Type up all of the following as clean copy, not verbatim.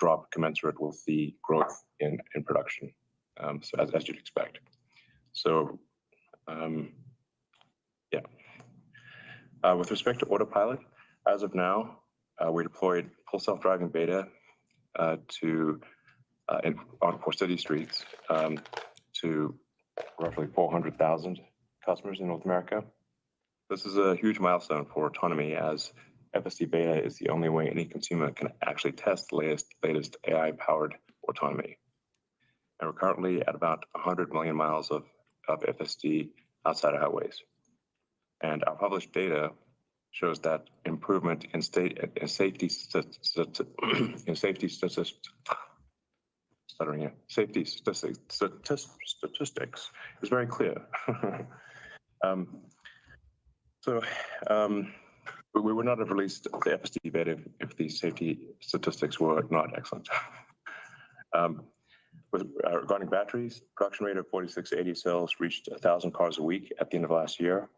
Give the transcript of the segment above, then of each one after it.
drop commensurate with the growth in production, so as you'd expect. So, yeah. With respect to Autopilot, as of now, we deployed full self-driving beta on 4 city streets to roughly 400,000 customers in North America. This is a huge milestone for autonomy, as FSD beta is the only way any consumer can actually test the latest AI-powered autonomy. And we're currently at about 100 million miles of FSD outside of highways. And our published data shows that improvement in safety statistics is very clear. We would not have released the FSD beta if the safety statistics were not excellent. Regarding batteries, production rate of 4680 cells reached 1,000 cars a week at the end of last year,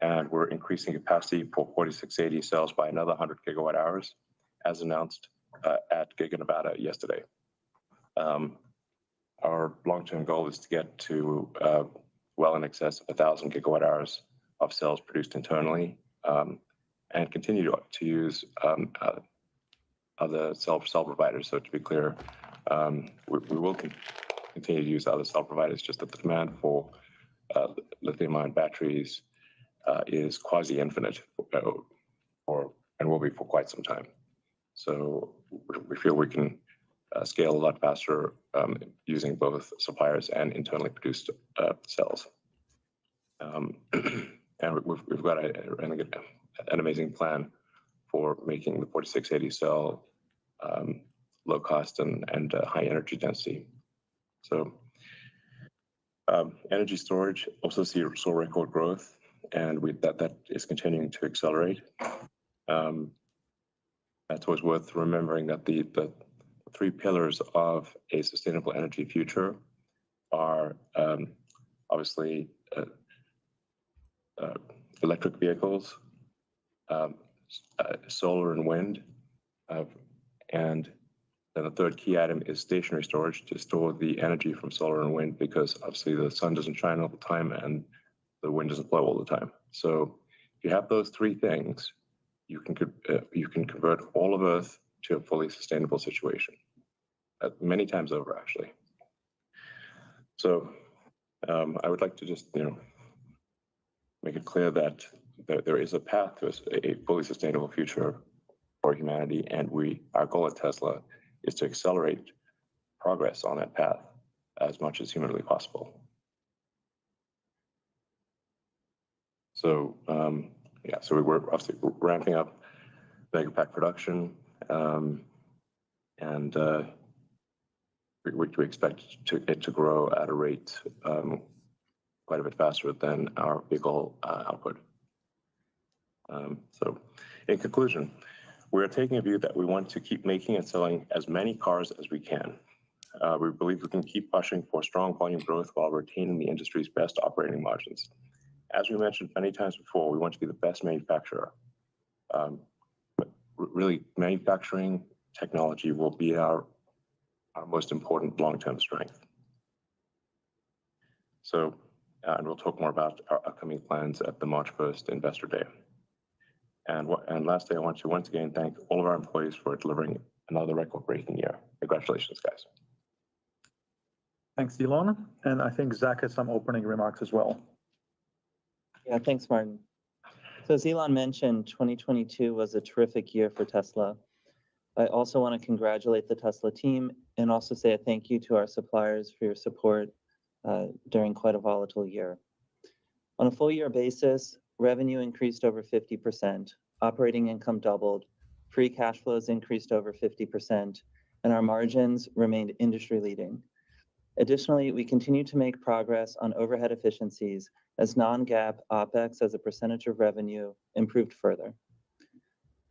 and we're increasing capacity for 4680 cells by another 100 gigawatt hours, as announced at Giga Nevada yesterday. Our long-term goal is to get to well in excess of 1,000 gigawatt hours of cells produced internally, and continue to use other cell providers. So to be clear, we will continue to use other cell providers, just that the demand for lithium-ion batteries is quasi-infinite and will be for quite some time. So we feel we can scale a lot faster using both suppliers and internally produced cells. And we've got an amazing plan for making the 4680 cell low cost and high energy density. So energy storage also saw record growth, and that is continuing to accelerate. That's always worth remembering that the 3 pillars of a sustainable energy future are obviously electric vehicles, solar and wind, and then the third key item is stationary storage, to store the energy from solar and wind, because obviously the sun doesn't shine all the time and the wind doesn't blow all the time. So if you have those 3 things, you can convert all of Earth to a fully sustainable situation, many times over, actually. So I would like to just make it clear that there is a path to a fully sustainable future for humanity, and our goal at Tesla is to accelerate progress on that path as much as humanly possible. So so we're obviously ramping up Megapack production, and we expect it to grow at a rate quite a bit faster than our vehicle output. So in conclusion, we're taking a view that we want to keep making and selling as many cars as we can. We believe we can keep pushing for strong volume growth while retaining the industry's best operating margins. As we mentioned many times before, we want to be the best manufacturer. But really, manufacturing technology will be our most important long-term strength. So, and we'll talk more about our upcoming plans at the March 1st Investor Day. And lastly, I want to once again thank all of our employees for delivering another record-breaking year. Congratulations, guys. Thanks, Elon. And I think Zach has some opening remarks as well. Yeah, thanks, Martin. So as Elon mentioned, 2022 was a terrific year for Tesla. I also want to congratulate the Tesla team and also say a thank you to our suppliers for your support during quite a volatile year. On a full year basis, revenue increased over 50%, operating income doubled, free cash flows increased over 50%, and our margins remained industry leading. Additionally, we continue to make progress on overhead efficiencies as non-GAAP OpEx as a percentage of revenue improved further.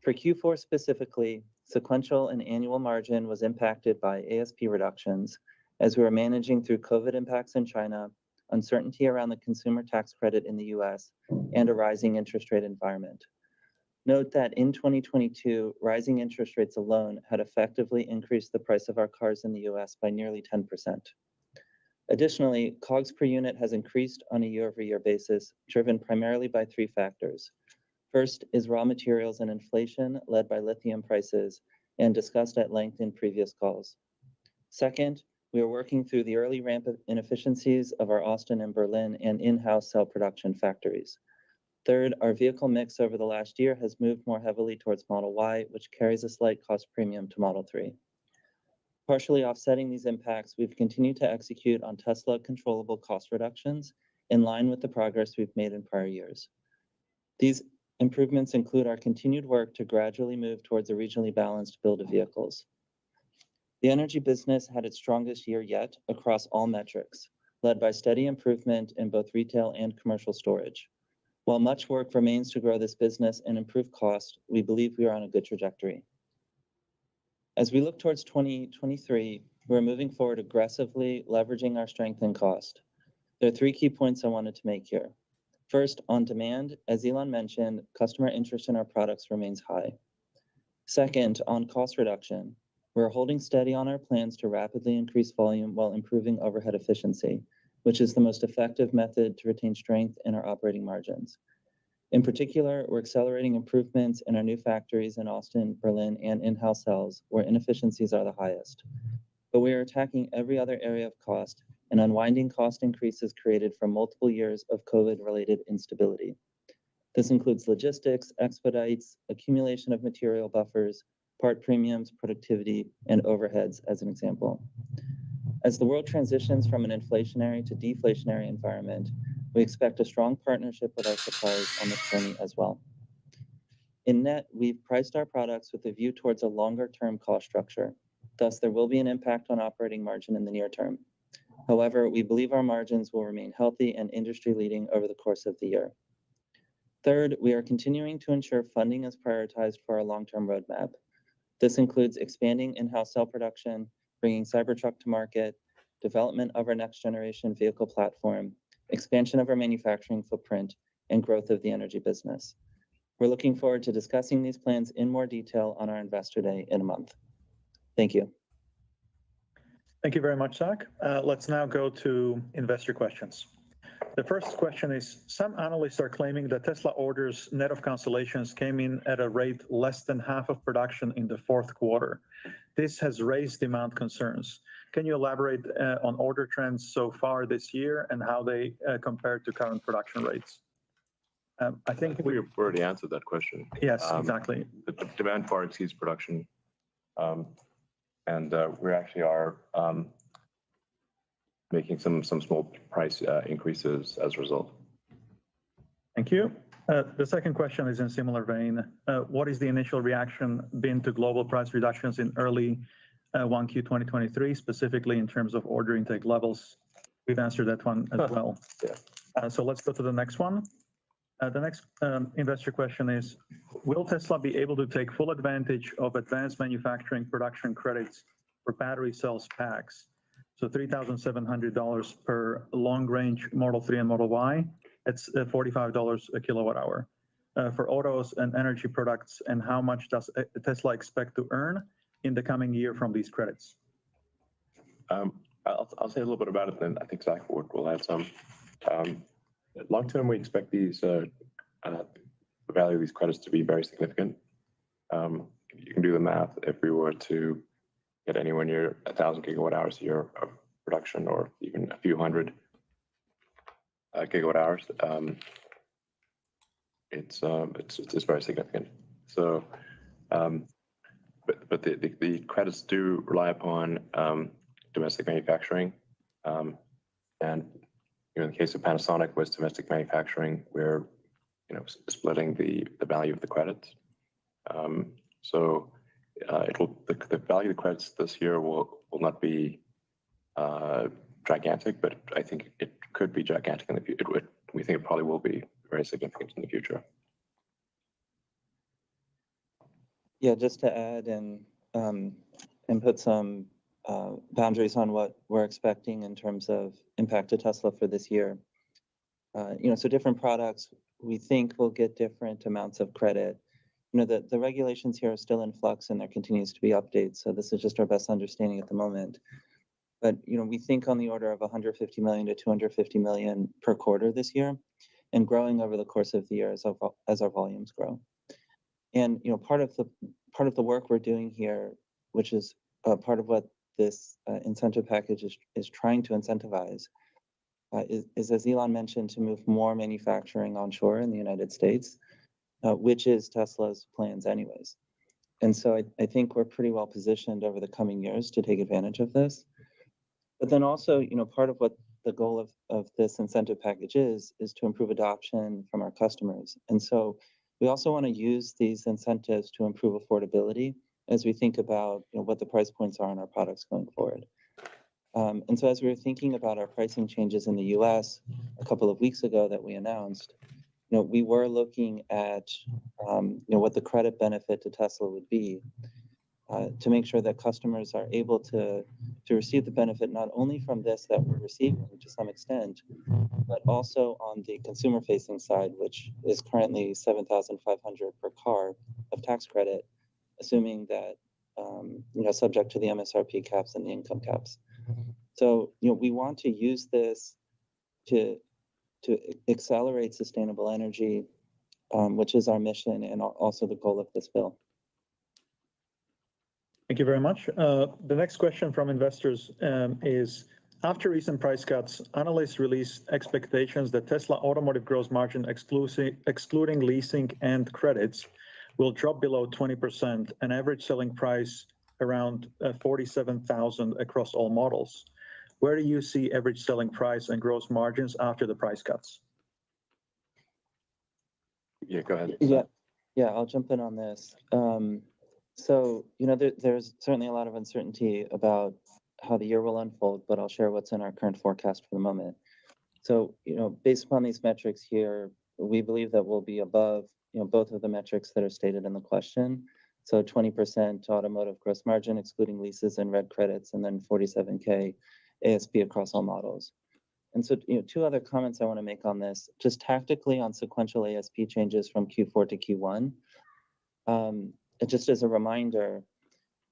For Q4 specifically, sequential and annual margin was impacted by ASP reductions as we were managing through COVID impacts in China, uncertainty around the consumer tax credit in the US, and a rising interest rate environment. Note that in 2022, rising interest rates alone had effectively increased the price of our cars in the US by nearly 10%. Additionally, COGS per unit has increased on a year-over-year basis, driven primarily by three factors. First is raw materials and inflation led by lithium prices and discussed at length in previous calls. Second, we are working through the early ramp of inefficiencies of our Austin and Berlin and in-house cell production factories. Third, our vehicle mix over the last year has moved more heavily towards Model Y, which carries a slight cost premium to Model 3. Partially offsetting these impacts, we've continued to execute on Tesla controllable cost reductions in line with the progress we've made in prior years. These improvements include our continued work to gradually move towards a regionally balanced build of vehicles. The energy business had its strongest year yet across all metrics, led by steady improvement in both retail and commercial storage. While much work remains to grow this business and improve cost, we believe we are on a good trajectory. As we look towards 2023, we're moving forward aggressively, leveraging our strength and cost. There are three key points I wanted to make here. First, on demand, as Elon mentioned, customer interest in our products remains high. Second, on cost reduction, we're holding steady on our plans to rapidly increase volume while improving overhead efficiency, which is the most effective method to retain strength in our operating margins. In particular, we're accelerating improvements in our new factories in Austin, Berlin, and in-house cells, where inefficiencies are the highest. But we are attacking every other area of cost and unwinding cost increases created from multiple years of COVID-related instability. This includes logistics, expedites, accumulation of material buffers, part premiums, productivity, and overheads, as an example. As the world transitions from an inflationary to deflationary environment, we expect a strong partnership with our suppliers on this journey as well. In net, we've priced our products with a view towards a longer-term cost structure. Thus, there will be an impact on operating margin in the near term. However, we believe our margins will remain healthy and industry-leading over the course of the year. Third, we are continuing to ensure funding is prioritized for our long-term roadmap. This includes expanding in-house cell production, bringing Cybertruck to market, development of our next-generation vehicle platform, expansion of our manufacturing footprint, and growth of the energy business. We're looking forward to discussing these plans in more detail on our Investor Day in a month. Thank you. Thank you very much, Zach. Let's now go to investor questions. The first question is, some analysts are claiming that Tesla orders net of cancellations came in at a rate less than half of production in the fourth quarter. This has raised demand concerns. Can you elaborate on order trends so far this year and how they compare to current production rates? I think we already answered that question. Yes, exactly. The demand far exceeds production. And we actually are making some small price increases as a result. Thank you. The second question is in similar vein. What is the initial reaction been to global price reductions in early 1Q 2023, specifically in terms of order intake levels? We've answered that one as well. Yeah. So let's go to the next one. The next investor question is, will Tesla be able to take full advantage of advanced manufacturing production credits for battery cells packs? So $3,700 per long-range Model 3 and Model Y. It's $45 a kilowatt hour. For autos and energy products, and how much does Tesla expect to earn in the coming year from these credits? I'll say a little bit about it, then I think Zach will add some. Long term, we expect these the value of these credits to be very significant. You can do the math. If we were to get anywhere near 1,000 gigawatt hours a year of production, or even a few hundred gigawatt hours, it's very significant. So, but the credits do rely upon domestic manufacturing, and in the case of Panasonic with domestic manufacturing, we're splitting the value of the credits. So the value of the credits this year will not be gigantic, but I think it could be gigantic in the future. We think it probably will be very significant in the future. Yeah, just to add and put some boundaries on what we're expecting in terms of impact to Tesla for this year. So different products we think will get different amounts of credit. the regulations here are still in flux and there continues to be updates. So this is just our best understanding at the moment. But, we think on the order of 150 million to 250 million per quarter this year, and growing over the course of the year as our volumes grow. And, part of the work we're doing here, which is part of what this incentive package is trying to incentivize, is, as Elon mentioned, to move more manufacturing onshore in the United States, which is Tesla's plans anyways. And so I think we're pretty well positioned over the coming years to take advantage of this. But then also, part of what the goal of this incentive package is to improve adoption from our customers. And so we also want to use these incentives to improve affordability as we think about what the price points are on our products going forward. And so as we were thinking about our pricing changes in the US a couple of weeks ago that we announced, we were looking at what the credit benefit to Tesla would be, to make sure that customers are able to receive the benefit not only from this that we're receiving to some extent, but also on the consumer-facing side, which is currently $7,500 per car of tax credit, assuming that subject to the MSRP caps and the income caps. So we want to use this to accelerate sustainable energy, which is our mission and also the goal of this bill. Thank you very much. The next question from investors is, after recent price cuts, analysts released expectations that Tesla automotive gross margin excluding leasing and credits will drop below 20%, an average selling price around 47,000 across all models. Where do you see average selling price and gross margins after the price cuts? Yeah, go ahead. Yeah, I'll jump in on this. So, there's certainly a lot of uncertainty about how the year will unfold, but I'll share what's in our current forecast for the moment. So, based upon these metrics here, we believe that we'll be above, both of the metrics that are stated in the question. So 20% automotive gross margin, excluding leases and red credits, and then 47K ASP across all models. And so, two other comments I want to make on this, just tactically on sequential ASP changes from Q4 to Q1. Just as a reminder,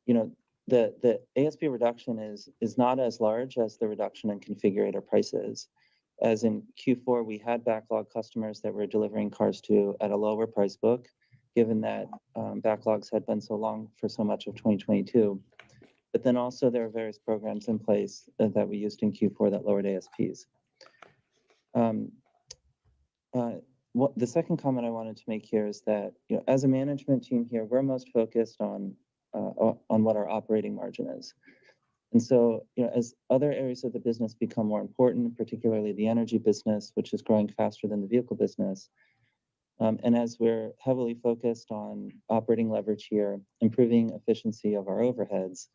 the ASP reduction is not as large as the reduction in configurator prices. As in Q4, we had backlog customers that we're delivering cars to at a lower price book, given that backlogs had been so long for so much of 2022. But then also there are various programs in place that we used in Q4 that lowered ASPs. The second comment I wanted to make here is that, as a management team here, we're most focused on what our operating margin is. And so, as other areas of the business become more important, particularly the energy business, which is growing faster than the vehicle business, and as we're heavily focused on operating leverage here, improving efficiency of our overheads,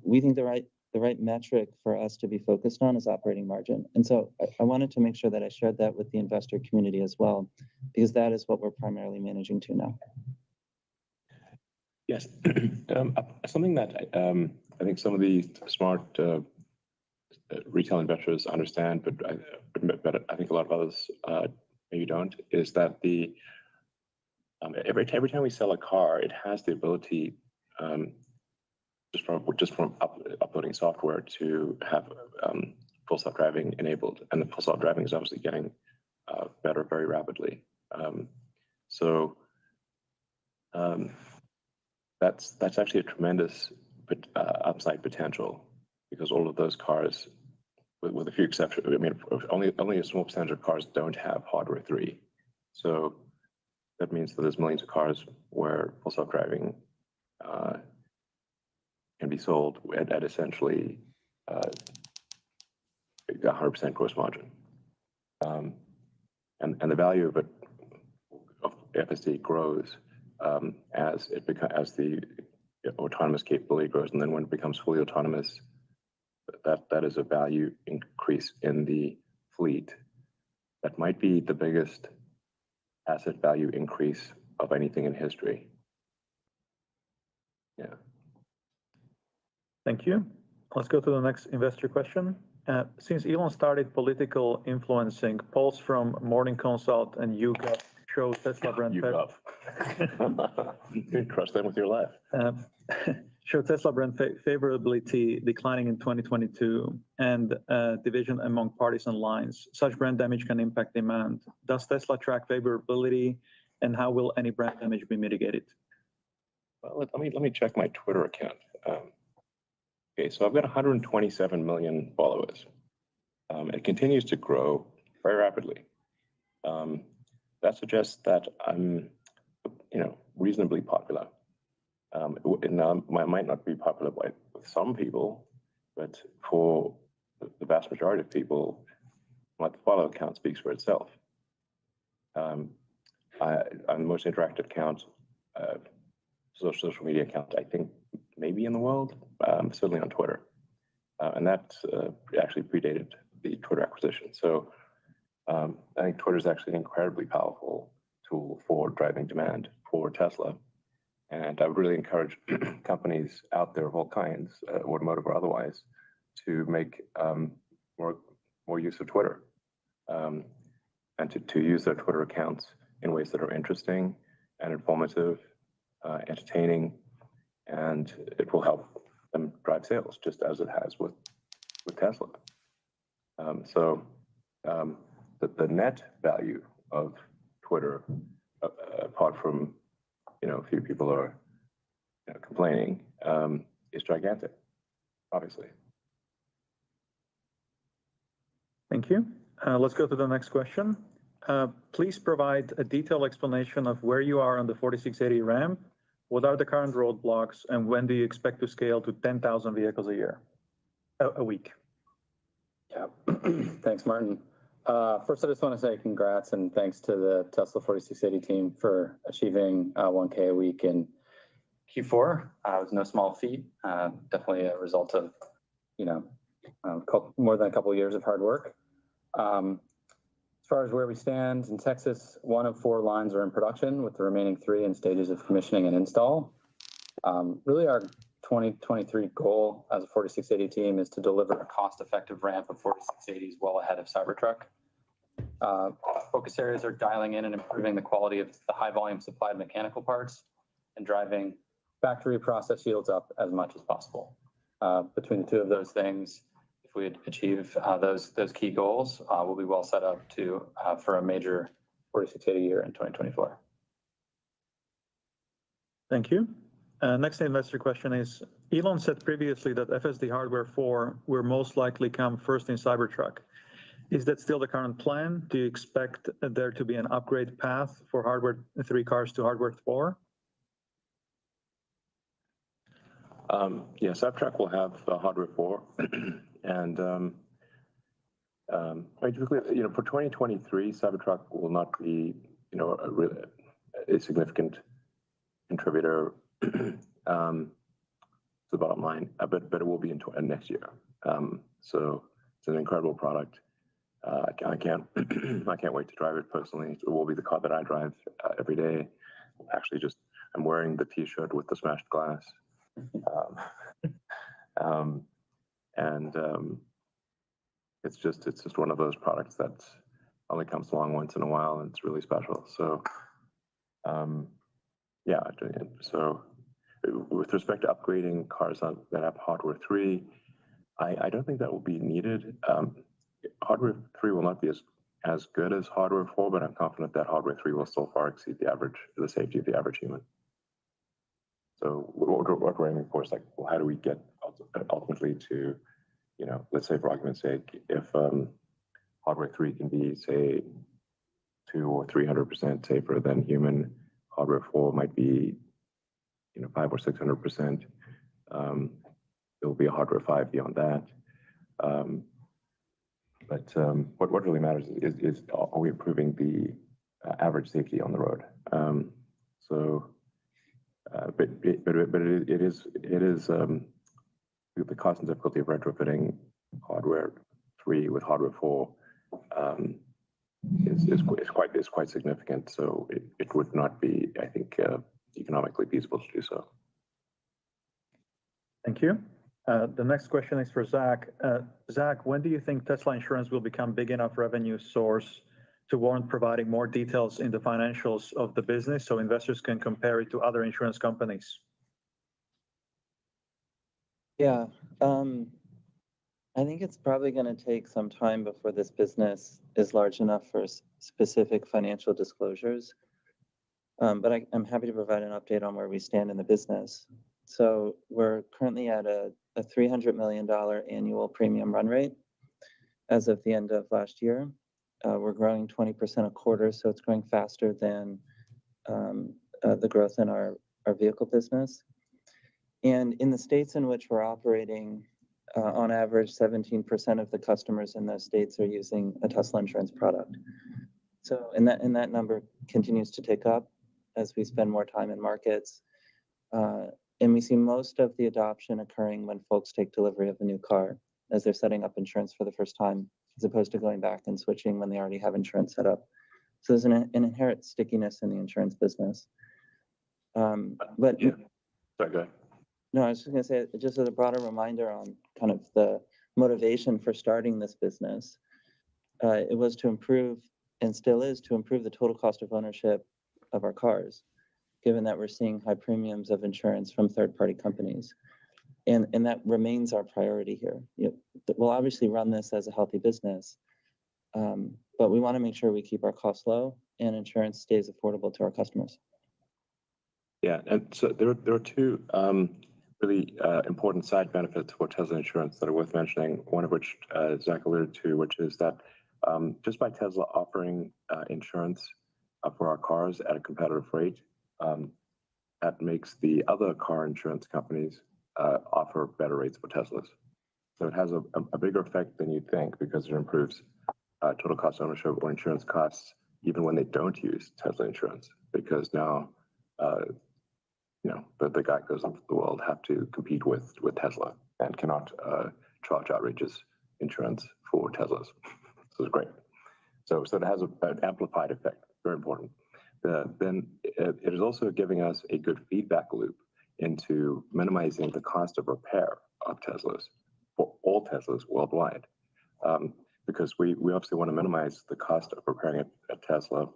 we think the right metric for us to be focused on is operating margin. And so I wanted to make sure that I shared that with the investor community as well, because that is what we're primarily managing to now. Yes, something that I think some of the smart retail investors understand, but I think a lot of others maybe don't, is that every time we sell a car, it has the ability just from uploading software to have full self-driving enabled, and the full self-driving is obviously getting better very rapidly. That's actually a tremendous upside potential, because all of those cars, with a few exceptions, I mean, only a small percentage of cars don't have hardware 3. So that means that there's millions of cars where full self-driving can be sold at essentially 100% gross margin. And the value of FSD grows as the autonomous capability grows, and then when it becomes fully autonomous, that is a value increase in the fleet that might be the biggest asset value increase of anything in history. Yeah. Thank you. Let's go to the next investor question. Since Elon started political influencing, polls from Morning Consult and YouGov show Tesla brand You crush them with your life. Show Tesla brand favorability declining in 2022 and division among parties and lines. Such brand damage can impact demand. Does Tesla track favorability, and how will any brand damage be mitigated? Well, let me check my Twitter account. Okay, so I've got 127 million followers. It continues to grow very rapidly. That suggests that I'm, reasonably popular. I might not be popular with some people, but for the vast majority of people, my follow count speaks for itself. I'm the most interactive account, social media account, I think, maybe in the world, certainly on Twitter. And that actually predated the Twitter acquisition. So I think Twitter is actually an incredibly powerful tool for driving demand for Tesla. And I would really encourage companies out there of all kinds, automotive or otherwise, to make more use of Twitter, and to use their Twitter accounts in ways that are interesting and informative, entertaining, and it will help them drive sales, just as it has with Tesla. The net value of Twitter, apart from a few people are complaining, is gigantic, obviously. Thank you. Let's go to the next question. Please provide a detailed explanation of where you are on the 4680 ramp. What are the current roadblocks, and when do you expect to scale to 10,000 vehicles a week? Yeah, thanks, Martin. First, I just want to say congrats and thanks to the Tesla 4680 team for achieving 1K a week in Q4. It was no small feat. Definitely a result of, more than a couple of years of hard work. As far as where we stand in Texas, 1 of 4 lines are in production, with the remaining 3 in stages of commissioning and install. Really, our 2023 goal as a 4680 team is to deliver a cost-effective ramp of 4680s well ahead of Cybertruck. Focus areas are dialing in and improving the quality of the high-volume supply of mechanical parts and driving factory process yields up as much as possible. Between the two of those things, if we achieve those key goals, we'll be well set up for a major 4680 year in 2024. Thank you. Next investor question is, Elon said previously that FSD hardware 4 will most likely come first in Cybertruck. Is that still the current plan? Do you expect there to be an upgrade path for hardware 3 cars to hardware 4? Yeah, Cybertruck will have hardware 4, and typically, for 2023, Cybertruck will not be, a significant contributor to the bottom line, but it will be in next year. So it's an incredible product. I can't wait to drive it personally. It will be the car that I drive every day. Actually, I'm wearing the T-shirt with the smashed glass. It's just one of those products that only comes along once in a while, and it's really special. So, yeah. So, with respect to upgrading cars that have hardware 3, I don't think that will be needed. Hardware 3 will not be as good as hardware 4, but I'm confident that hardware 3 will still far exceed the safety of the average human. So what we're aiming for is well, how do we get ultimately to, let's say for argument's sake, if hardware 3 can be, say, 200 or 300% safer than human, hardware 4 might be, 500 or 600%. There will be a hardware 5 beyond that. But what really matters is are we improving the average safety on the road? But it is the cost and difficulty of retrofitting hardware 3 with hardware 4 is quite significant. So it would not be, I think, economically feasible to do so. Thank you. The next question is for Zach. Zach, when do you think Tesla insurance will become big enough revenue source to warrant providing more details in the financials of the business so investors can compare it to other insurance companies? Yeah, I think it's probably going to take some time before this business is large enough for specific financial disclosures. But I'm happy to provide an update on where we stand in the business. So we're currently at a $300 million annual premium run rate as of the end of last year. We're growing 20% a quarter, so it's growing faster than the growth in our vehicle business. And in the states in which we're operating, on average, 17% of the customers in those states are using a Tesla insurance product. So, and that number continues to tick up as we spend more time in markets. And we see most of the adoption occurring when folks take delivery of a new car, as they're setting up insurance for the first time, as opposed to going back and switching when they already have insurance set up. So there's an inherent stickiness in the insurance business. But Yeah. Sorry, go ahead. no, I was just going to say, just as a broader reminder on kind of the motivation for starting this business, it was to improve, and still is, to improve the total cost of ownership of our cars, given that we're seeing high premiums of insurance from third-party companies. And that remains our priority here. We'll obviously run this as a healthy business, but we want to make sure we keep our costs low and insurance stays affordable to our customers. Yeah, and so there are two really important side benefits for Tesla insurance that are worth mentioning, one of which Zach alluded to, which is that just by Tesla offering insurance for our cars at a competitive rate, that makes the other car insurance companies offer better rates for Teslas. So it has a bigger effect than you'd think, because it improves total cost of ownership or insurance costs even when they don't use Tesla insurance, because now the Geicos of the world have to compete with Tesla and cannot charge outrageous insurance for Teslas. So it's great. So it has an amplified effect, very important. Then it is also giving us a good feedback loop into minimizing the cost of repair of Teslas for all Teslas worldwide. Because we obviously want to minimize the cost of repairing a Tesla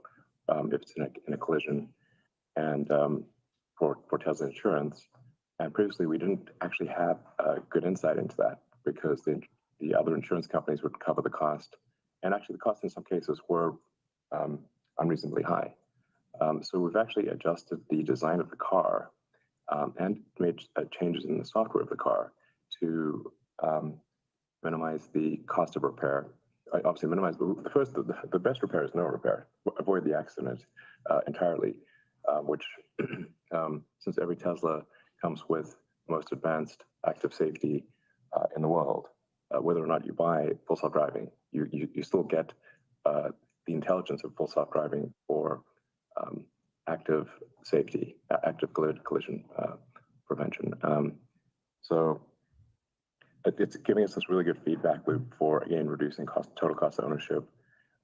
if it's in a collision, and for Tesla insurance. And previously we didn't actually have good insight into that, because the other insurance companies would cover the cost, and actually the costs in some cases were unreasonably high. So we've actually adjusted the design of the car and made changes in the software of the car to minimize the cost of repair. Obviously minimize the best repair is no repair. Avoid the accident entirely, which since every Tesla comes with most advanced active safety in the world, whether or not you buy full self-driving, you still get the intelligence of full self-driving for active safety, active collision prevention. So it's giving us this really good feedback loop for, again, reducing total cost of ownership,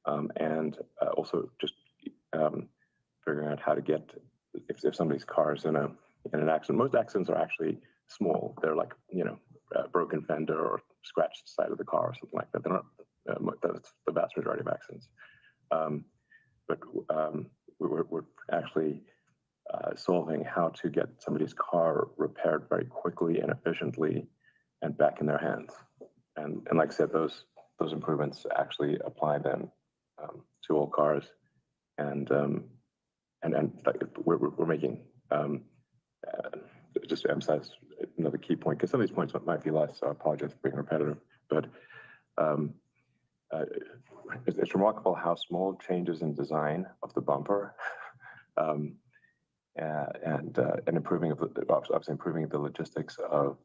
and also just figuring out how to get, if somebody's car is in an accident. Most accidents are actually small. They're like, broken fender or scratched side of the car or something like that. They're not, that's the vast majority of accidents. But we're actually solving how to get somebody's car repaired very quickly and efficiently and back in their hands. And like I said, those improvements actually apply then to all cars. And like we're making, just to emphasize another key point, because some of these points might be less, so I apologize for being repetitive, but it's remarkable how small changes in design of the bumper and improving obviously improving the logistics of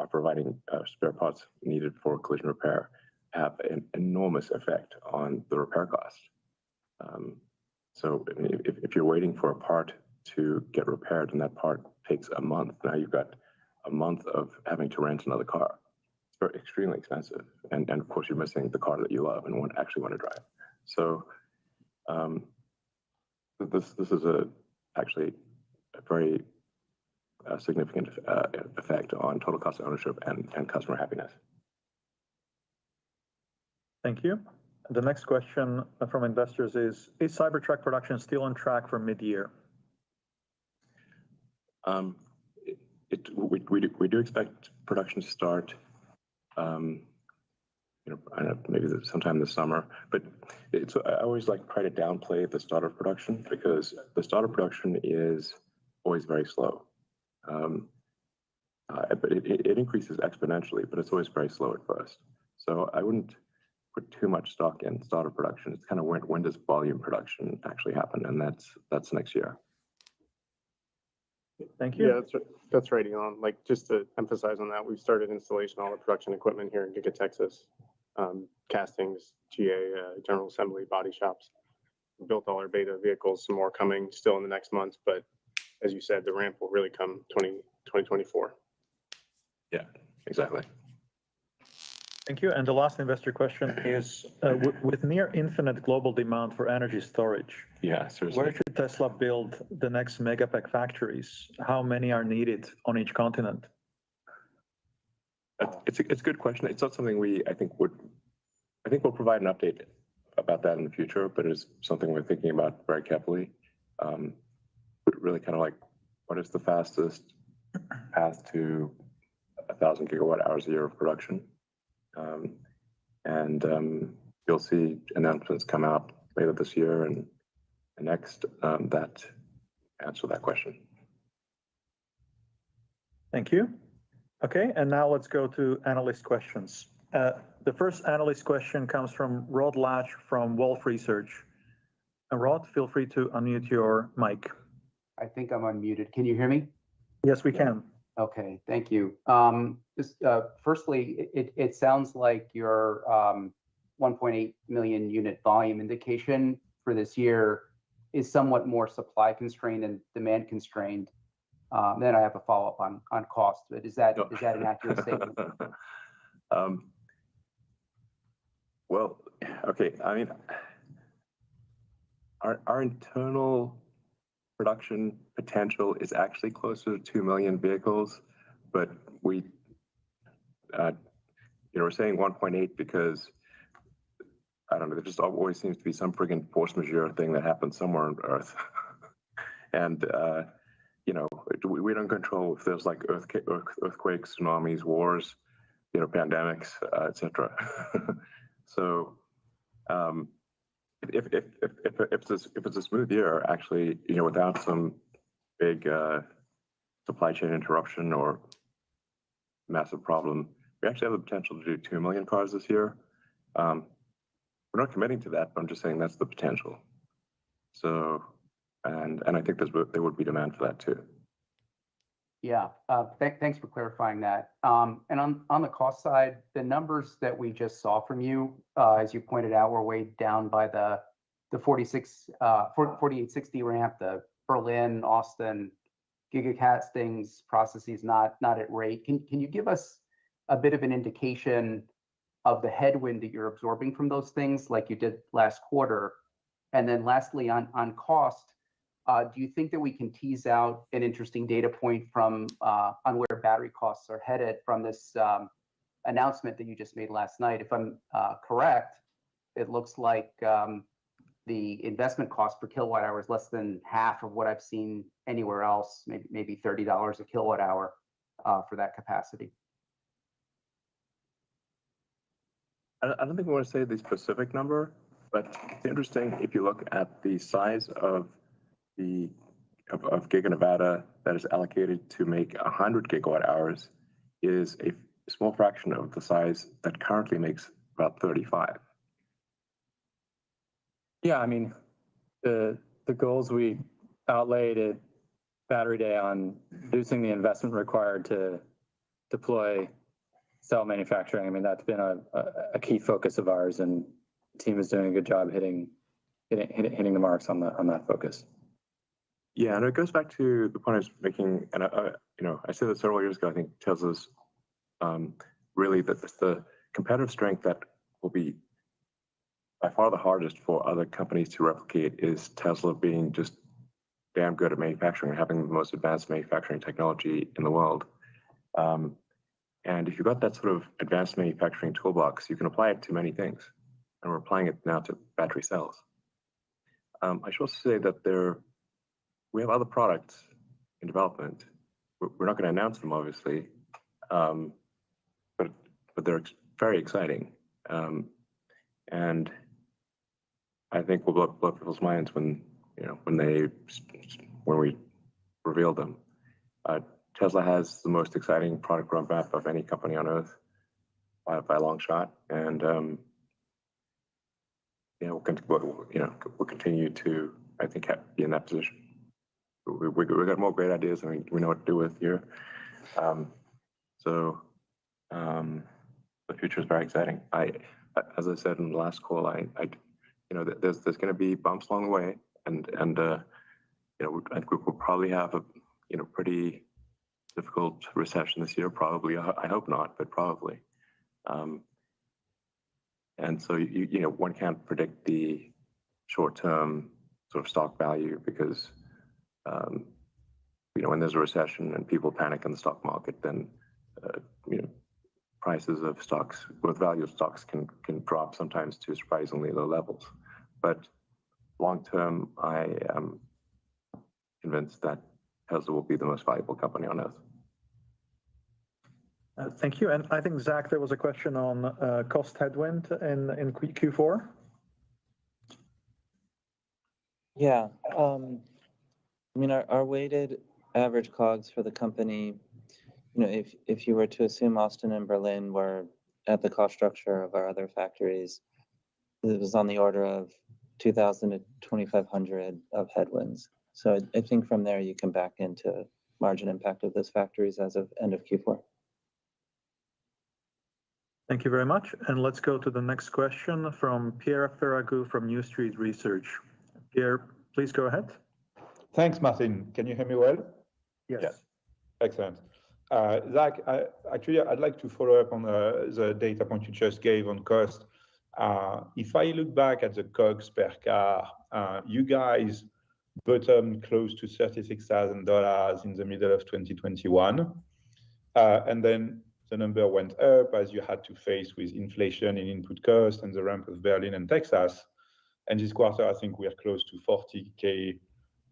providing spare parts needed for collision repair have an enormous effect on the repair cost. So if you're waiting for a part to get repaired and that part takes a month, now you've got a month of having to rent another car. It's extremely expensive, and of course you're missing the car that you love and actually want to drive. So this is actually a very significant effect on total cost of ownership and customer happiness. Thank you. The next question from investors is Cybertruck production still on track for mid-year? We do expect production to start, I don't know, maybe sometime this summer. But I always try to downplay the start of production because the start of production is always very slow. But it increases exponentially, but it's always very slow at first. So I wouldn't put too much stock in start of production. It's kind of when does volume production actually happen, and that's next year. Thank you. Yeah, that's right, Elon. Just to emphasize on that, we've started installation of all the production equipment here in Giga, Texas. Castings, GA, general assembly, body shops. We built all our beta vehicles, some more coming still in the next month, but as you said, the ramp will really come 2024. Yeah, exactly. Thank you. And the last investor question is, with near infinite global demand for energy storage, yeah, seriously, where should Tesla build the next megapack factories? How many are needed on each continent? It's a good question. It's not something I think we'll provide an update about that in the future, but it's something we're thinking about very carefully. Really kind of what is the fastest path to 1,000 gigawatt hours a year of production? You'll see announcements come out later this year and next that answer that question. Thank you. Okay, and now let's go to analyst questions. The first analyst question comes from Rod Lache from Wolfe Research. Rod, feel free to unmute your mic. I think I'm unmuted. Can you hear me? Yes, we can. Okay, thank you. Firstly, it sounds like your 1.8 million unit volume indication for this year is somewhat more supply constrained and demand constrained. Then I have a follow-up on cost, but is that an accurate statement? Well, okay. I mean, our internal production potential is actually closer to 2 million vehicles, but we're saying 1.8 because I don't know. There just always seems to be some friggin' force majeure thing that happens somewhere on Earth, and we don't control if there's earthquakes, tsunamis, wars, pandemics, etc. So if it's a smooth year, actually, without some big supply chain interruption or massive problem, we actually have the potential to do 2 million cars this year. We're not committing to that, but I'm just saying that's the potential. So, and I think there would be demand for that too. Yeah, thanks for clarifying that. And on the cost side, the numbers that we just saw from you, as you pointed out, were weighed down by the 4860 ramp, the Berlin, Austin, gigacastings processes not at rate. Can you give us a bit of an indication of the headwind that you're absorbing from those things like you did last quarter? And then lastly, on cost, do you think that we can tease out an interesting data point from on where battery costs are headed from this announcement that you just made last night? If I'm correct, it looks like the investment cost per kilowatt hour is less than half of what I've seen anywhere else, maybe $30 a kilowatt hour for that capacity. I don't think we want to say the specific number, but it's interesting if you look at the size of Giga Nevada that is allocated to make 100 gigawatt hours is a small fraction of the size that currently makes about 35. Yeah, I mean, the goals we outlaid at Battery Day on reducing the investment required to deploy cell manufacturing, I mean, that's been a key focus of ours, and the team is doing a good job hitting the marks on that focus. Yeah, and it goes back to the point I was making, and I said this several years ago. I think Tesla's really the competitive strength that will be by far the hardest for other companies to replicate is Tesla being just damn good at manufacturing and having the most advanced manufacturing technology in the world. And if you've got that sort of advanced manufacturing toolbox, you can apply it to many things. and we're applying it now to battery cells. I should also say that we have other products in development. We're not going to announce them, obviously, but they're very exciting, and I think we'll blow people's minds when we reveal them. Tesla has the most exciting product roadmap of any company on Earth by a long shot, and we'll continue to, I think, be in that position. We got more great ideas than we know what to do with here. So the future is very exciting. As I said in the last call, there's going to be bumps along the way, and I think we'll probably have a pretty difficult recession this year. Probably, I hope not, but probably. And so one can't predict the short-term sort of stock value because when there's a recession and people panic in the stock market, then prices of stocks, both value of stocks, can drop sometimes to surprisingly low levels. But long term, I am convinced that Tesla will be the most valuable company on Earth. Thank you. And I think, Zach, there was a question on cost headwind in Q4. Yeah. Our weighted average COGS for the company, if you were to assume Austin and Berlin were at the cost structure of our other factories, it was on the order of 2,000 to 2,500 of headwinds. So I think from there you can back into margin impact of those factories as of end of Q4. Thank you very much. And let's go to the next question from Pierre Ferragu from New Street Research. Pierre, please go ahead. Thanks, Martin. Can you hear me well? Yes. Yeah. Excellent. Zach, I'd like to follow up on the data point you just gave on cost. If I look back at the COGS per car, you guys bottomed close to $36,000 in the middle of 2021. And then the number went up as you had to face with inflation in input costs and the ramp of Berlin and Texas. And this quarter, I think we are close to $40K,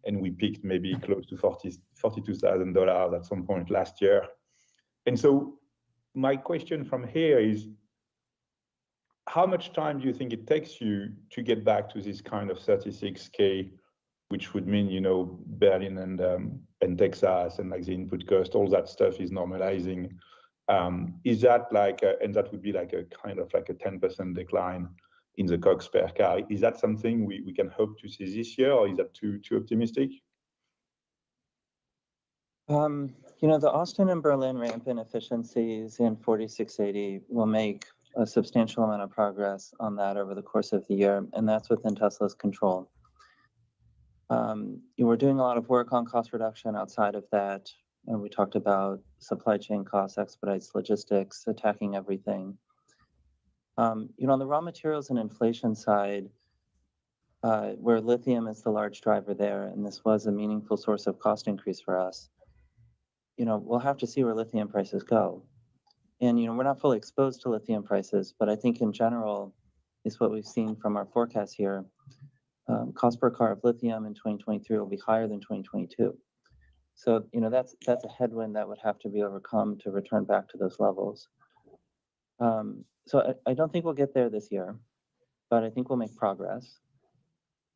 and we peaked maybe close to $42,000 at some point last year. And so my question from here is, how much time do you think it takes you to get back to this kind of 36K, which would mean, Berlin and Texas and like the input cost, all that stuff is normalizing. Is that and that would be like a kind of like a 10% decline in the COGS per car. Is that something we can hope to see this year, or is that too optimistic? The Austin and Berlin ramp in efficiencies in 4680 will make a substantial amount of progress on that over the course of the year, and that's within Tesla's control. We're doing a lot of work on cost reduction outside of that, and we talked about supply chain costs, expedites, logistics, attacking everything. On the raw materials and inflation side, where lithium is the large driver there, and this was a meaningful source of cost increase for us, we'll have to see where lithium prices go. And, we're not fully exposed to lithium prices, but I think in general, is what we've seen from our forecast here, cost per car of lithium in 2023 will be higher than 2022. So, that's a headwind that would have to be overcome to return back to those levels. So I don't think we'll get there this year, but I think we'll make progress.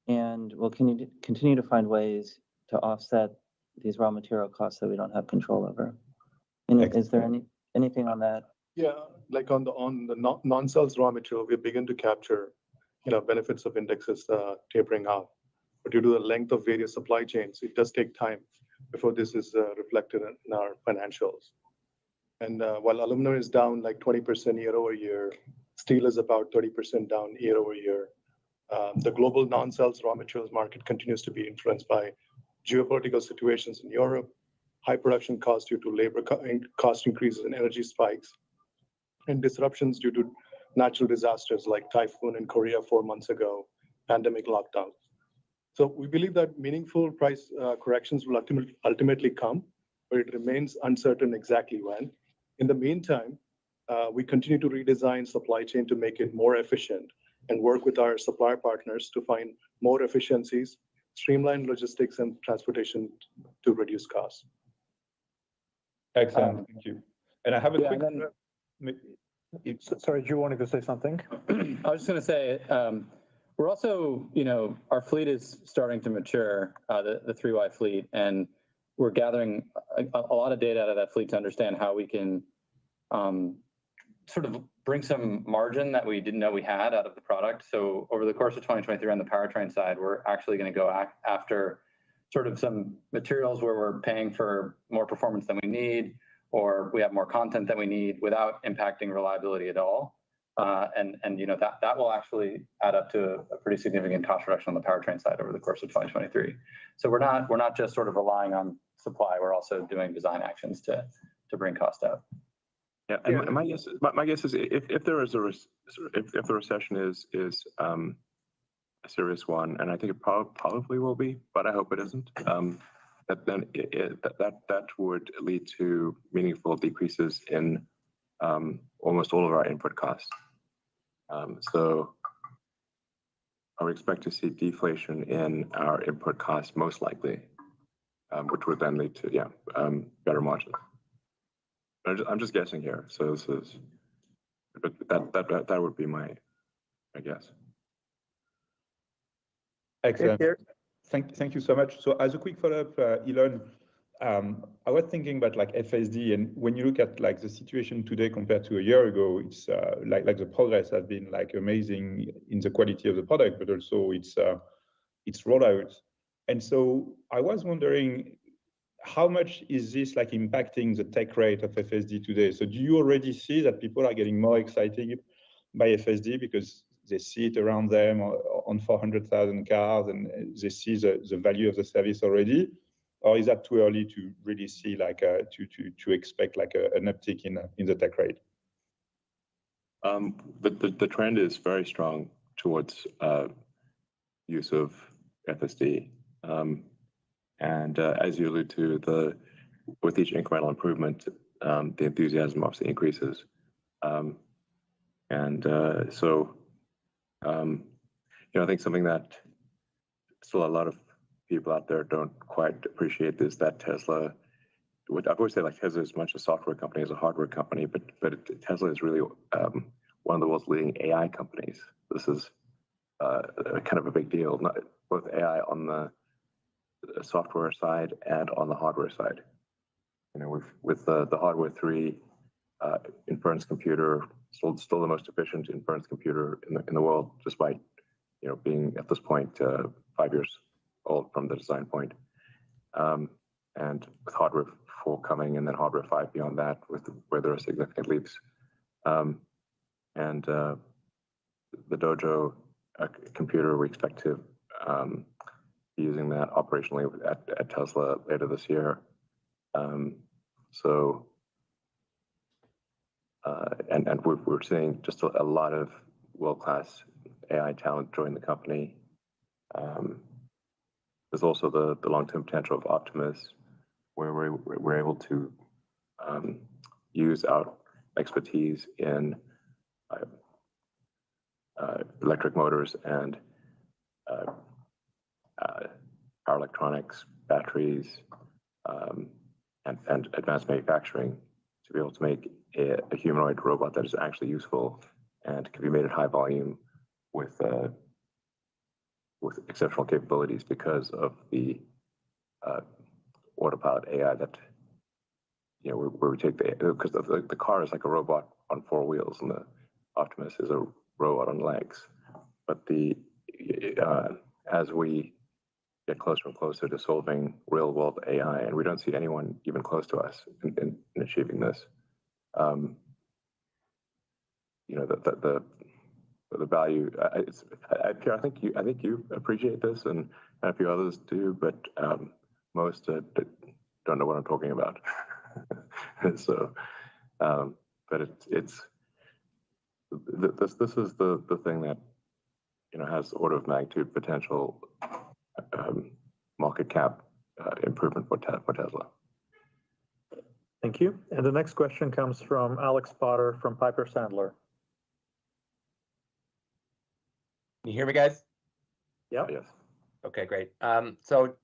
And we'll continue to find ways to offset these raw material costs that we don't have control over. And is there anything on that? Yeah, like on the non-cells raw material, we begin to capture, benefits of indexes tapering off. But due to the length of various supply chains, it does take time before this is reflected in our financials. And while aluminum is down like 20% year over year, steel is about 30% down year over year. The global non-cells raw materials market continues to be influenced by geopolitical situations in Europe, high production costs due to labor cost increases and energy spikes, and disruptions due to natural disasters like typhoon in Korea 4 months ago, pandemic lockdowns. So we believe that meaningful price corrections will ultimately come, but it remains uncertain exactly when. In the meantime, we continue to redesign supply chain to make it more efficient and work with our supplier partners to find more efficiencies, streamline logistics and transportation to reduce costs. Excellent, thank you. And I have a Yeah, quick. and Sorry, you wanted to say something? I was just going to say, we're also, our fleet is starting to mature, the 3Y fleet, and we're gathering a lot of data out of that fleet to understand how we can sort of bring some margin that we didn't know we had out of the product. So over the course of 2023 on the powertrain side, we're actually going to go after sort of some materials where we're paying for more performance than we need, or we have more content than we need without impacting reliability at all. And that will actually add up to a pretty significant cost reduction on the powertrain side over the course of 2023. So we're not just sort of relying on supply, we're also doing design actions to bring cost out. Yeah, and my guess is if there is if the recession is a serious one, and I think it probably will be, but I hope it isn't. That would lead to meaningful decreases in almost all of our input costs. So I would expect to see deflation in our input costs most likely, which would then lead to better margins. I'm just guessing here. So this is, but that would be my guess. Excellent. Thank you so much. So as a quick follow-up, Elon, I was thinking about like FSD, and when you look at like the situation today compared to a year ago, it's like the progress has been like amazing in the quality of the product, but also its rollout. And so I was wondering, how much is this like impacting the take rate of FSD today? So do you already see that people are getting more excited by FSD because they see it around them on 400,000 cars and they see the value of the service already? Or is that too early to really see like to expect like an uptick in the take rate? The trend is very strong towards use of FSD. And as you allude to, with each incremental improvement, the enthusiasm obviously increases. So I think something that still a lot of people out there don't quite appreciate is that Tesla, I've always said like Tesla is as much a software company as a hardware company, but Tesla is really one of the world's leading AI companies. This is kind of a big deal, both AI on the software side and on the hardware side. With the hardware 3 inference computer, still the most efficient inference computer in the world, despite being at this point 5 years old from the design point. And with hardware 4 coming, and then hardware 5 beyond that, where there are significant leaps. And the Dojo computer, we expect to be using that operationally at Tesla later this year. And we're seeing just a lot of world-class AI talent join the company. There's also the long-term potential of Optimus, where we're able to use our expertise in electric motors and power electronics, batteries, and advanced manufacturing to be able to make a humanoid robot that is actually useful and can be made at high volume with exceptional capabilities because of the autopilot AI that where we take because the car is like a robot on 4 wheels and the Optimus is a robot on legs. But as we get closer and closer to solving real world AI, and we don't see anyone even close to us in achieving this, the value. Pierre, I think you appreciate this, and a few others do, but most don't know what I'm talking about. So, but it's this is the thing that has order of magnitude potential market cap improvement for Tesla. Thank you. And the next question comes from Alex Potter from Piper Sandler. you hear me, guys? Yeah. Yes. Okay, great. So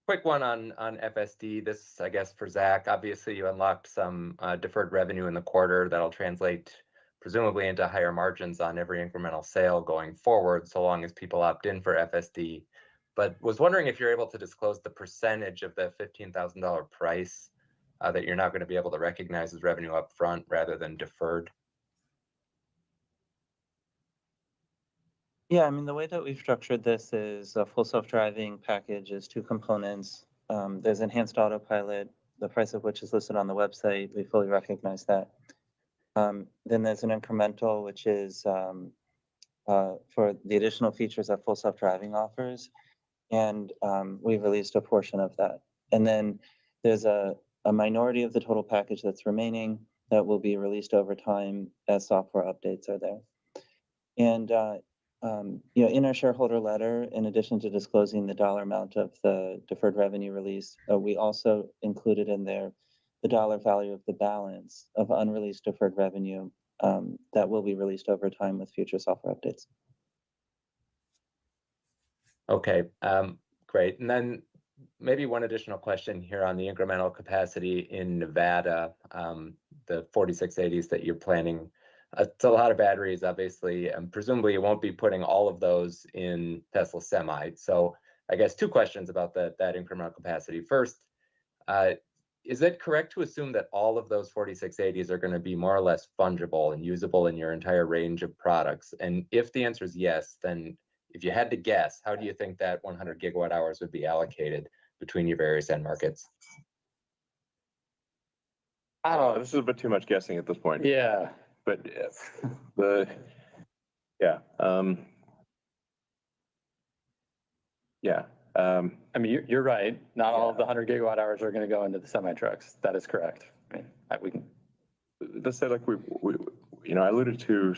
quick one on FSD. This, I guess, for Zach. Obviously, you unlocked some deferred revenue in the quarter that'll translate presumably into higher margins on every incremental sale going forward, so long as people opt in for FSD. But was wondering if you're able to disclose the percentage of the $15,000 price that you're not going to be able to recognize as revenue up front rather than deferred. Yeah, I mean, the way that we've structured this is a full self-driving package is two components. There's enhanced autopilot, the price of which is listed on the website. We fully recognize that. Then there's an incremental, which is for the additional features that full self-driving offers. And we've released a portion of that. And then there's a minority of the total package that's remaining that will be released over time as software updates are there. And in our shareholder letter, in addition to disclosing the dollar amount of the deferred revenue release, we also included in there the dollar value of the balance of unreleased deferred revenue that will be released over time with future software updates. Okay, great. And then maybe one additional question here on the incremental capacity in Nevada, the 4680s that you're planning. It's a lot of batteries, obviously, and presumably you won't be putting all of those in Tesla Semi. So I guess two questions about that incremental capacity. First, is it correct to assume that all of those 4680s are going to be more or less fungible and usable in your entire range of products? And if the answer is yes, then if you had to guess, how do you think that 100 gigawatt hours would be allocated between your various end markets? I don't know. This is a bit too much guessing at this point. Yeah. But I mean, you're right. Not all of the 100 gigawatt hours are going to go into the semi trucks. That is correct. I mean, we can. let's say like we I alluded to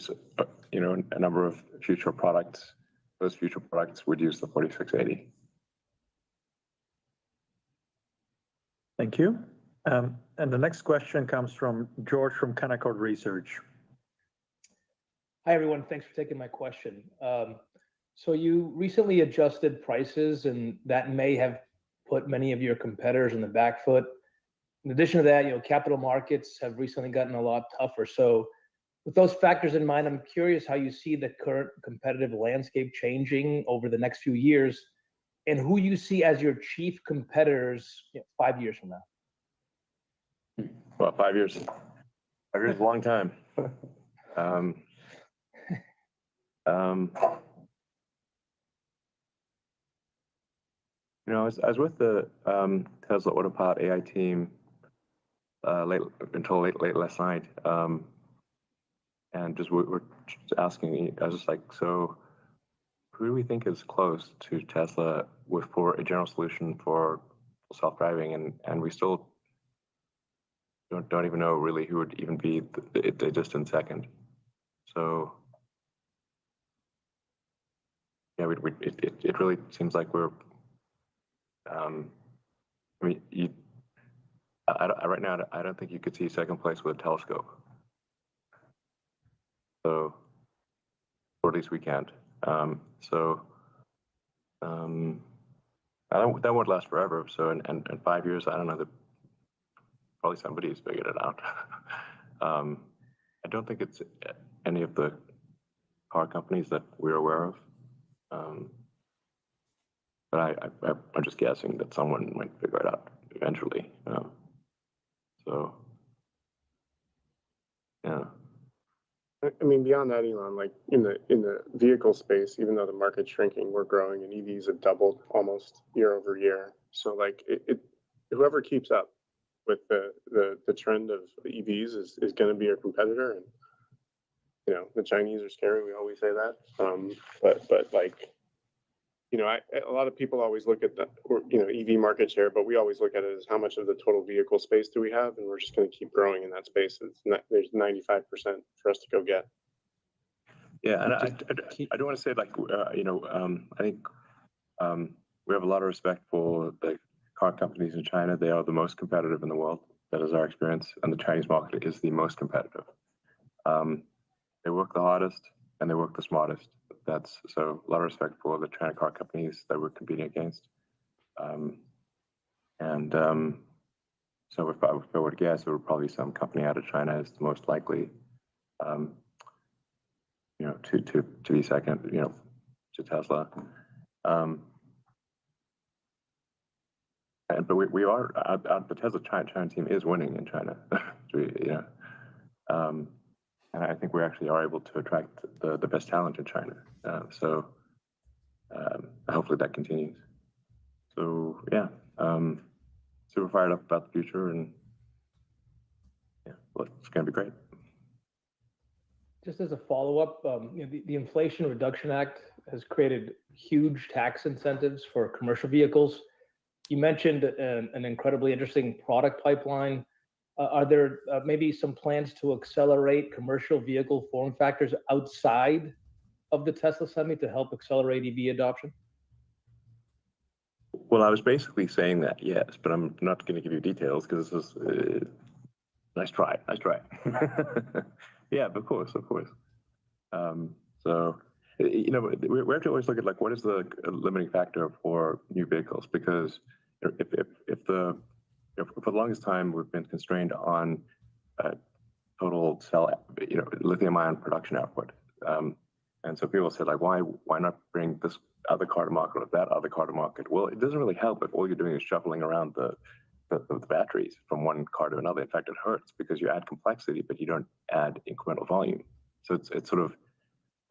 a number of future products. Those future products would use the 4680. Thank you. And the next question comes from George from Canaccord Research. Hi, everyone. Thanks for taking my question. So you recently adjusted prices, and that may have put many of your competitors in the back foot. In addition to that, capital markets have recently gotten a lot tougher. So with those factors in mind, I'm curious how you see the current competitive landscape changing over the next few years, and who you see as your chief competitors 5 years from now. Well, 5 years. 5 years is a long time. I was with the Tesla Autopilot AI team until late last night, and we're just asking. I was just like, so who do we think is close to Tesla for a general solution for self-driving, and we still don't even know really who would even be a distant second. So yeah, it really seems like we're. Right now, I don't think you could see second place with a telescope. So, or at least we can't. That won't last forever. So, in 5 years, I don't know. Probably somebody's figured it out. I don't think it's any of the car companies that we're aware of. But I'm just guessing that someone might figure it out eventually. So, yeah. I mean, beyond that, Elon, like in the vehicle space, even though the market's shrinking, we're growing, and EVs have doubled almost year over year. So, like, whoever keeps up with the trend of EVs is going to be our competitor. And the Chinese are scary. We always say that. But like, a lot of people always look at the EV market share, but we always look at it as how much of the total vehicle space do we have, and we're just going to keep growing in that space. There's 95% for us to go get. Yeah, and I don't want to say like I think we have a lot of respect for the car companies in China. They are the most competitive in the world. That is our experience, and the Chinese market is the most competitive. They work the hardest and they work the smartest. that's so a lot of respect for the China car companies that we're competing against. So if I were to guess, it would probably be some company out of China is the most likely, to be second, to Tesla. But we are the Tesla China team is winning in China. And I think we actually are able to attract the best talent in China. So hopefully that continues. So yeah, super fired up about the future, and yeah, well, it's going to be great. Just as a follow-up, the Inflation Reduction Act has created huge tax incentives for commercial vehicles. You mentioned an incredibly interesting product pipeline. Are there maybe some plans to accelerate commercial vehicle form factors outside of the Tesla Semi to help accelerate EV adoption? Well, I was basically saying that, yes, but I'm not going to give you details because this is nice try. Yeah, of course. So, we have to always look at like what is the limiting factor for new vehicles, because if for the longest time we've been constrained on total cell, lithium-ion production output, and so people say like, why not bring this other car to market or that other car to market? Well, it doesn't really help if all you're doing is shuffling around the batteries from one car to another. In fact, it hurts because you add complexity, but you don't add incremental volume. So it's sort of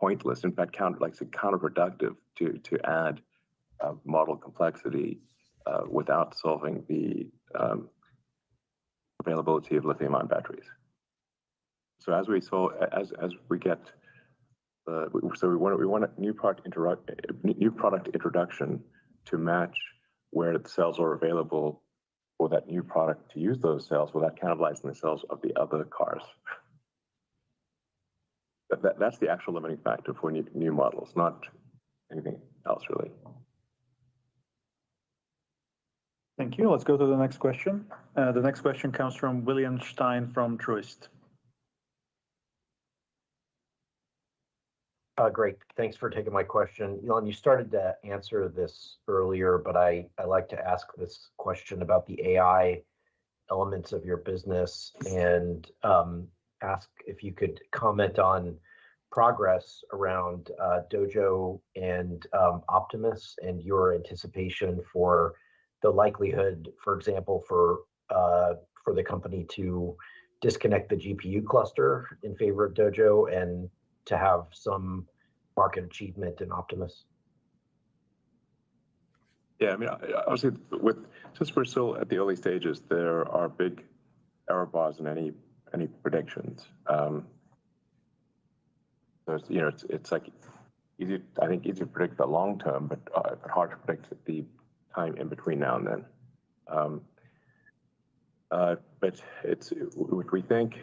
pointless. In fact, counterproductive to add model complexity without solving the availability of lithium-ion batteries. So as we get we want a new product introduction to match where the cells are available for that new product to use those cells without cannibalizing the cells of the other cars. That's the actual limiting factor for new models, not anything else really. Thank you. Let's go to the next question. The next question comes from William Stein from Truist. Great. Thanks for taking my question. Elon, you started to answer this earlier, but I like to ask this question about the AI elements of your business and ask if you could comment on progress around Dojo and Optimus and your anticipation for the likelihood, for example, for the company to disconnect the GPU cluster in favor of Dojo and to have some market achievement in Optimus? Yeah, I mean, obviously, since we're still at the early stages, there are big error bars in any predictions. So it's like easy to predict the long term, but hard to predict the time in between now and then. But we think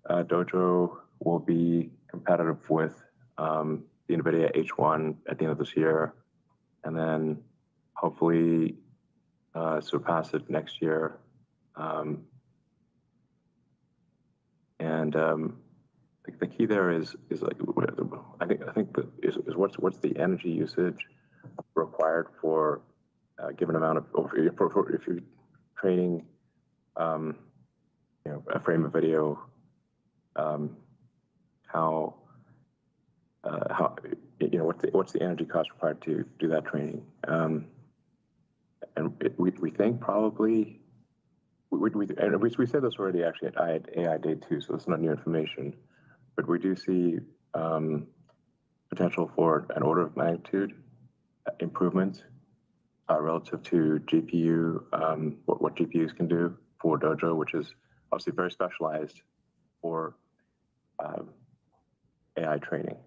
Dojo will be competitive with the NVIDIA H1 at the end of this year, and then hopefully surpass it next year. The key there is like I think that is what's the energy usage required for a given amount of if you're training a frame of video, what's the energy cost required to do that training? We think probably we said this already actually at AI Day 2, so it's not new information, but we do see potential for an order of magnitude improvement relative to GPU, what GPUs can do for Dojo, which is obviously very specialized for AI training.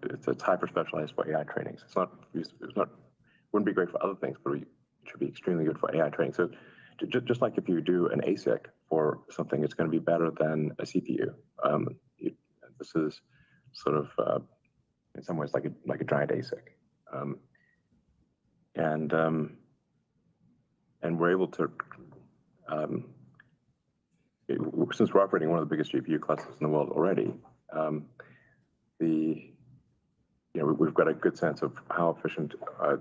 It's hyper specialized for AI training. So wouldn't be great for other things, but it should be extremely good for AI training. So just like if you do an ASIC for something, it's going to be better than a CPU. This is sort of in some ways like a giant ASIC, and we're able to. Since we're operating one of the biggest GPU clusters in the world already, we've got a good sense of how efficient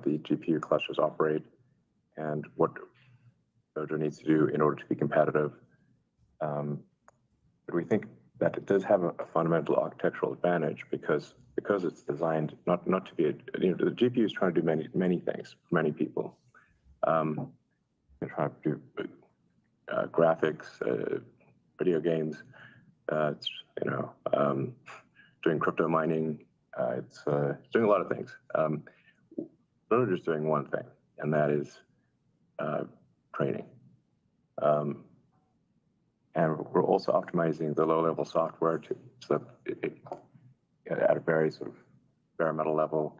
the GPU clusters operate and what Dojo needs to do in order to be competitive. But we think that it does have a fundamental architectural advantage because it's designed not to be the GPU is trying to do many things for many people. They're trying to do graphics, video games. It's doing crypto mining. It's doing a lot of things. We're just doing one thing, and that is training. And we're also optimizing the low-level software so that it at a very sort of bare metal level.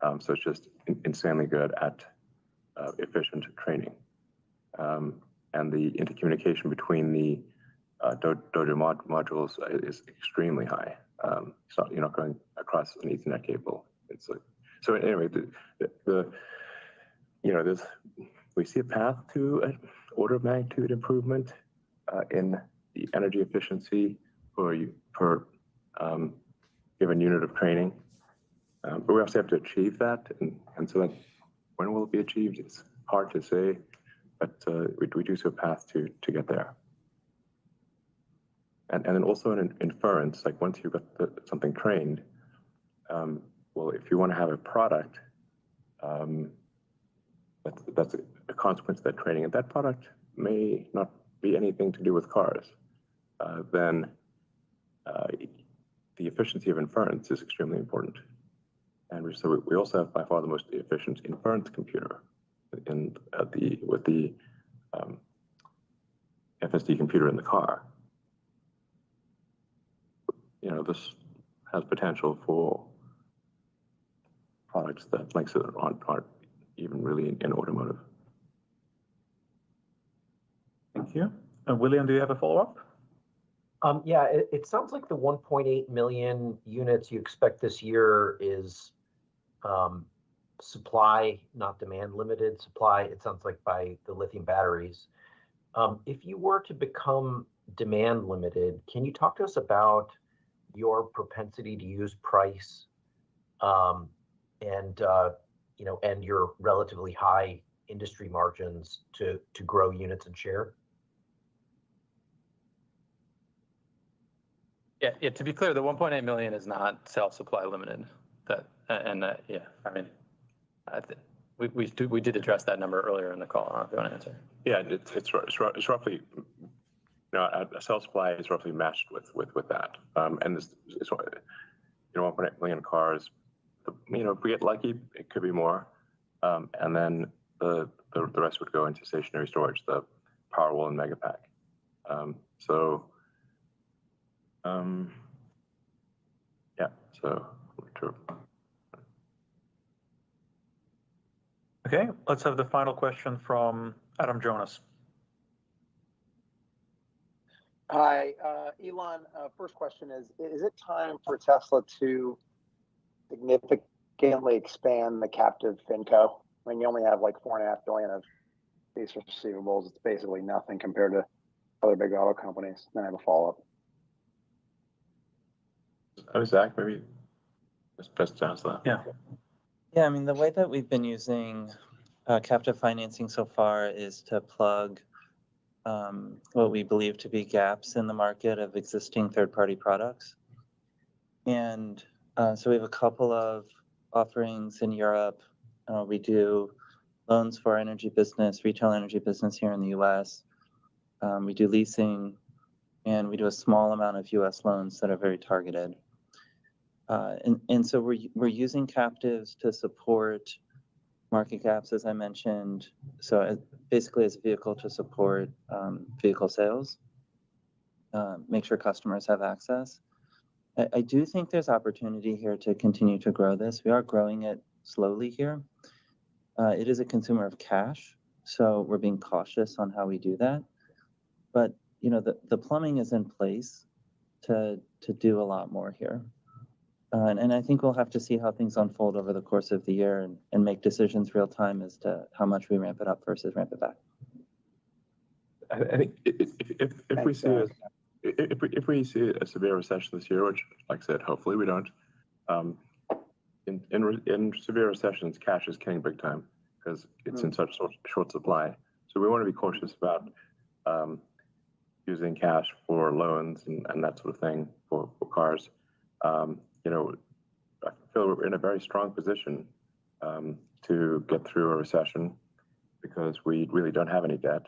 So it's just insanely good at efficient training. And the intercommunication between the Dojo modules is extremely high. So you're not going across an Ethernet cable. It's like, so anyway, we see a path to an order of magnitude improvement in the energy efficiency per given unit of training. But we also have to achieve that, and so that when will it be achieved? It's hard to say, but we do see a path to get there. And then also in inference, like once you've got something trained, well, if you want to have a product, that's a consequence of that training, and that product may not be anything to do with cars. Then the efficiency of inference is extremely important. And we also have by far the most efficient inference computer with the FSD computer in the car. This has potential for products that aren't even really in automotive. Thank you. William, do you have a follow-up? Yeah, it sounds like the 1.8 million units you expect this year is supply, not demand limited supply. It sounds like by the lithium batteries. If you were to become demand limited, can you talk to us about your propensity to use price and your relatively high industry margins to grow units and share? Yeah. To be clear, the 1.8 million is not cell supply limited. We did address that number earlier in the call. I don't know if you want to answer. Yeah, it's roughly. A cell supply is roughly matched with that, and this is 1.8 million cars. If we get lucky, it could be more, and then the rest would go into stationary storage, the Powerwall and Megapack. True. Okay, let's have the final question from Adam Jonas. Hi, Elon. First question is it time for Tesla to significantly expand the captive FinCo? I mean, you only have like $4.5 billion of these receivables. It's basically nothing compared to other big auto companies. Then I have a follow-up. Zach, maybe just best to answer that. Yeah, I mean, the way that we've been using captive financing so far is to plug what we believe to be gaps in the market of existing third-party products. And so we have a couple of offerings in Europe. We do loans for our energy business, retail energy business here in the US. We do leasing, and we do a small amount of US loans that are very targeted. And so we're using captives to support market gaps, as I mentioned. So basically as a vehicle to support vehicle sales, make sure customers have access. I do think there's opportunity here to continue to grow this. We are growing it slowly here. It is a consumer of cash, so we're being cautious on how we do that. But the plumbing is in place to do a lot more here. And I think we'll have to see how things unfold over the course of the year and make decisions real time as to how much we ramp it up versus ramp it back. I think if we see a severe recession this year, which, like I said, hopefully we don't, in severe recessions, cash is king big time because it's in such short supply. So we want to be cautious about using cash for loans and that sort of thing for cars. You know, I feel we're in a very strong position to get through a recession because we really don't have any debt,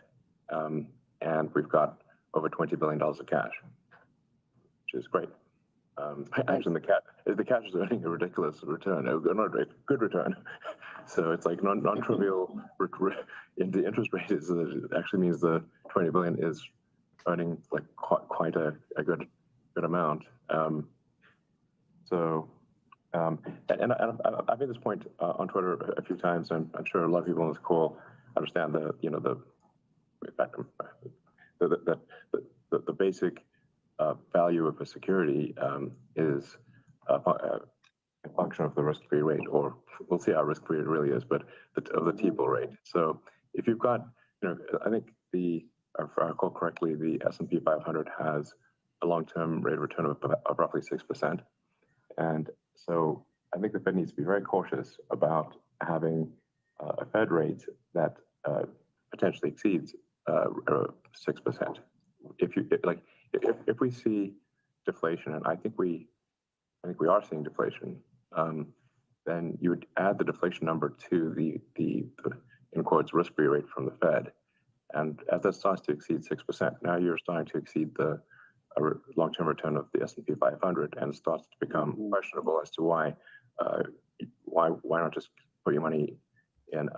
and we've got over $20 billion of cash, which is great. Actually, the cash is earning a ridiculous return, not a good return. So it's like non-trivial. The interest rate is actually means the 20 billion is earning like quite a good amount. And I've made this point on Twitter a few times, and I'm sure a lot of people on this call understand the basic value of a security is a function of the risk-free rate, or we'll see how risk-free it really is, but of the T-bill rate. So if you've got, I think if I recall correctly, the S&P 500 has a long-term rate of return of roughly 6%. And so I think the Fed needs to be very cautious about having a Fed rate that potentially exceeds 6%. If we see deflation, and I think we are seeing deflation, then you would add the deflation number to the in quotes risk-free rate from the Fed, and as that starts to exceed 6%, now you're starting to exceed the long-term return of the S&P 500, and it starts to become questionable as to why not just put your money in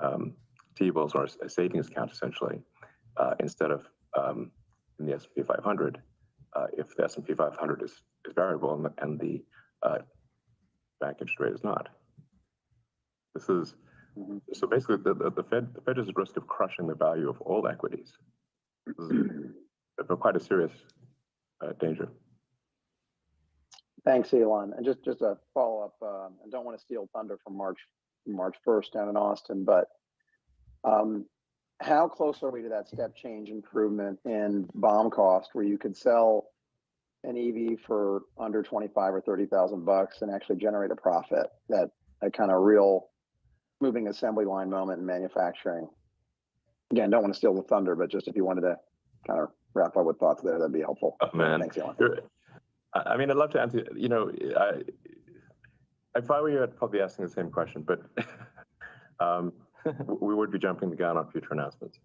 T-bills or a savings account essentially instead of in the S&P 500 if the S&P 500 is variable and the bank interest rate is not. This is so basically the Fed is at risk of crushing the value of all equities. This is quite a serious danger. Thanks, Elon. And just a follow up. I don't want to steal thunder from March 1st down in Austin, but how close are we to that step change improvement in BOM cost, where you could sell an EV for under 25 or 30,000 bucks and actually generate a profit? That kind of real moving assembly line moment in manufacturing. Again, don't want to steal the thunder, but just if you wanted to kind of wrap up with thoughts there, that'd be helpful. Oh, man. Thanks, Elon. I mean, I'd love to answer. If I were you, I'd probably be asking the same question, but we would be jumping the gun on future announcements.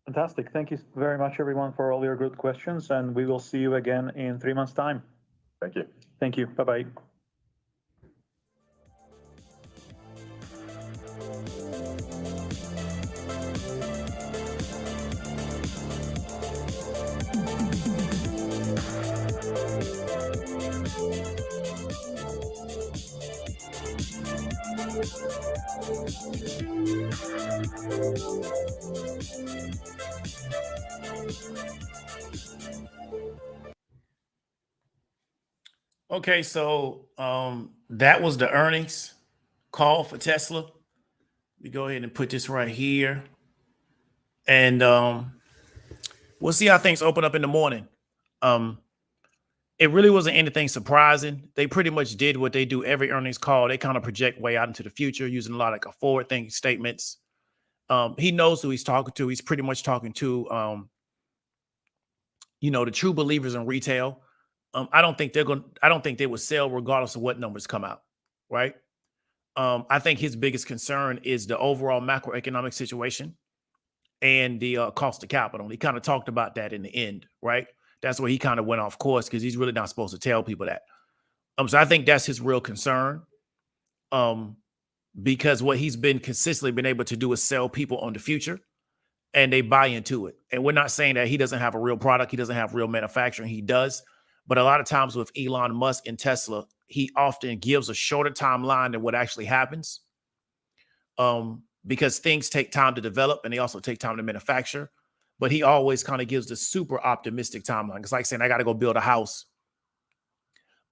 Fantastic. Thank you very much, everyone, for all your good questions, and we will see you again in 3 months' time. Thank you. Thank you. Bye-bye. Okay, so that was the earnings call for Tesla. We go ahead and put this right here, and we'll see how things open up in the morning. It really wasn't anything surprising. They pretty much did what they do every earnings call. They kind of project way out into the future using a lot of forward-thinking statements. He knows who he's talking to. He's pretty much talking to, the true believers in retail. I don't think they would sell regardless of what numbers come out, right? I think his biggest concern is the overall macroeconomic situation and the cost of capital. And he kind of talked about that in the end, right? That's where he kind of went off course because he's really not supposed to tell people that. So I think that's his real concern. Because what he's been consistently been able to do is sell people on the future, and they buy into it. And we're not saying that he doesn't have a real product, he doesn't have real manufacturing, he does. But a lot of times with Elon Musk and Tesla, he often gives a shorter timeline than what actually happens. Because things take time to develop and they also take time to manufacture. But he always kind of gives the super optimistic timeline. It's like saying, I got to go build a house.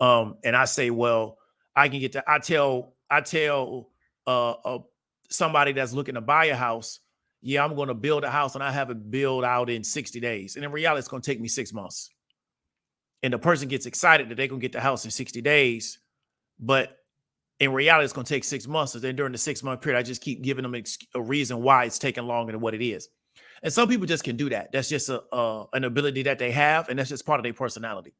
And I say, well, I can get to, I tell somebody that's looking to buy a house, yeah, I'm going to build a house and I have it built out in 60 days. And in reality, it's going to take me 6 months. and the person gets excited that they're going to get the house in 60 days, but in reality, it's going to take 6 months. And then during the 6-month period, I just keep giving them a reason why it's taking longer than what it is. And some people just can do that. That's just an ability that they have, and that's just part of their personality.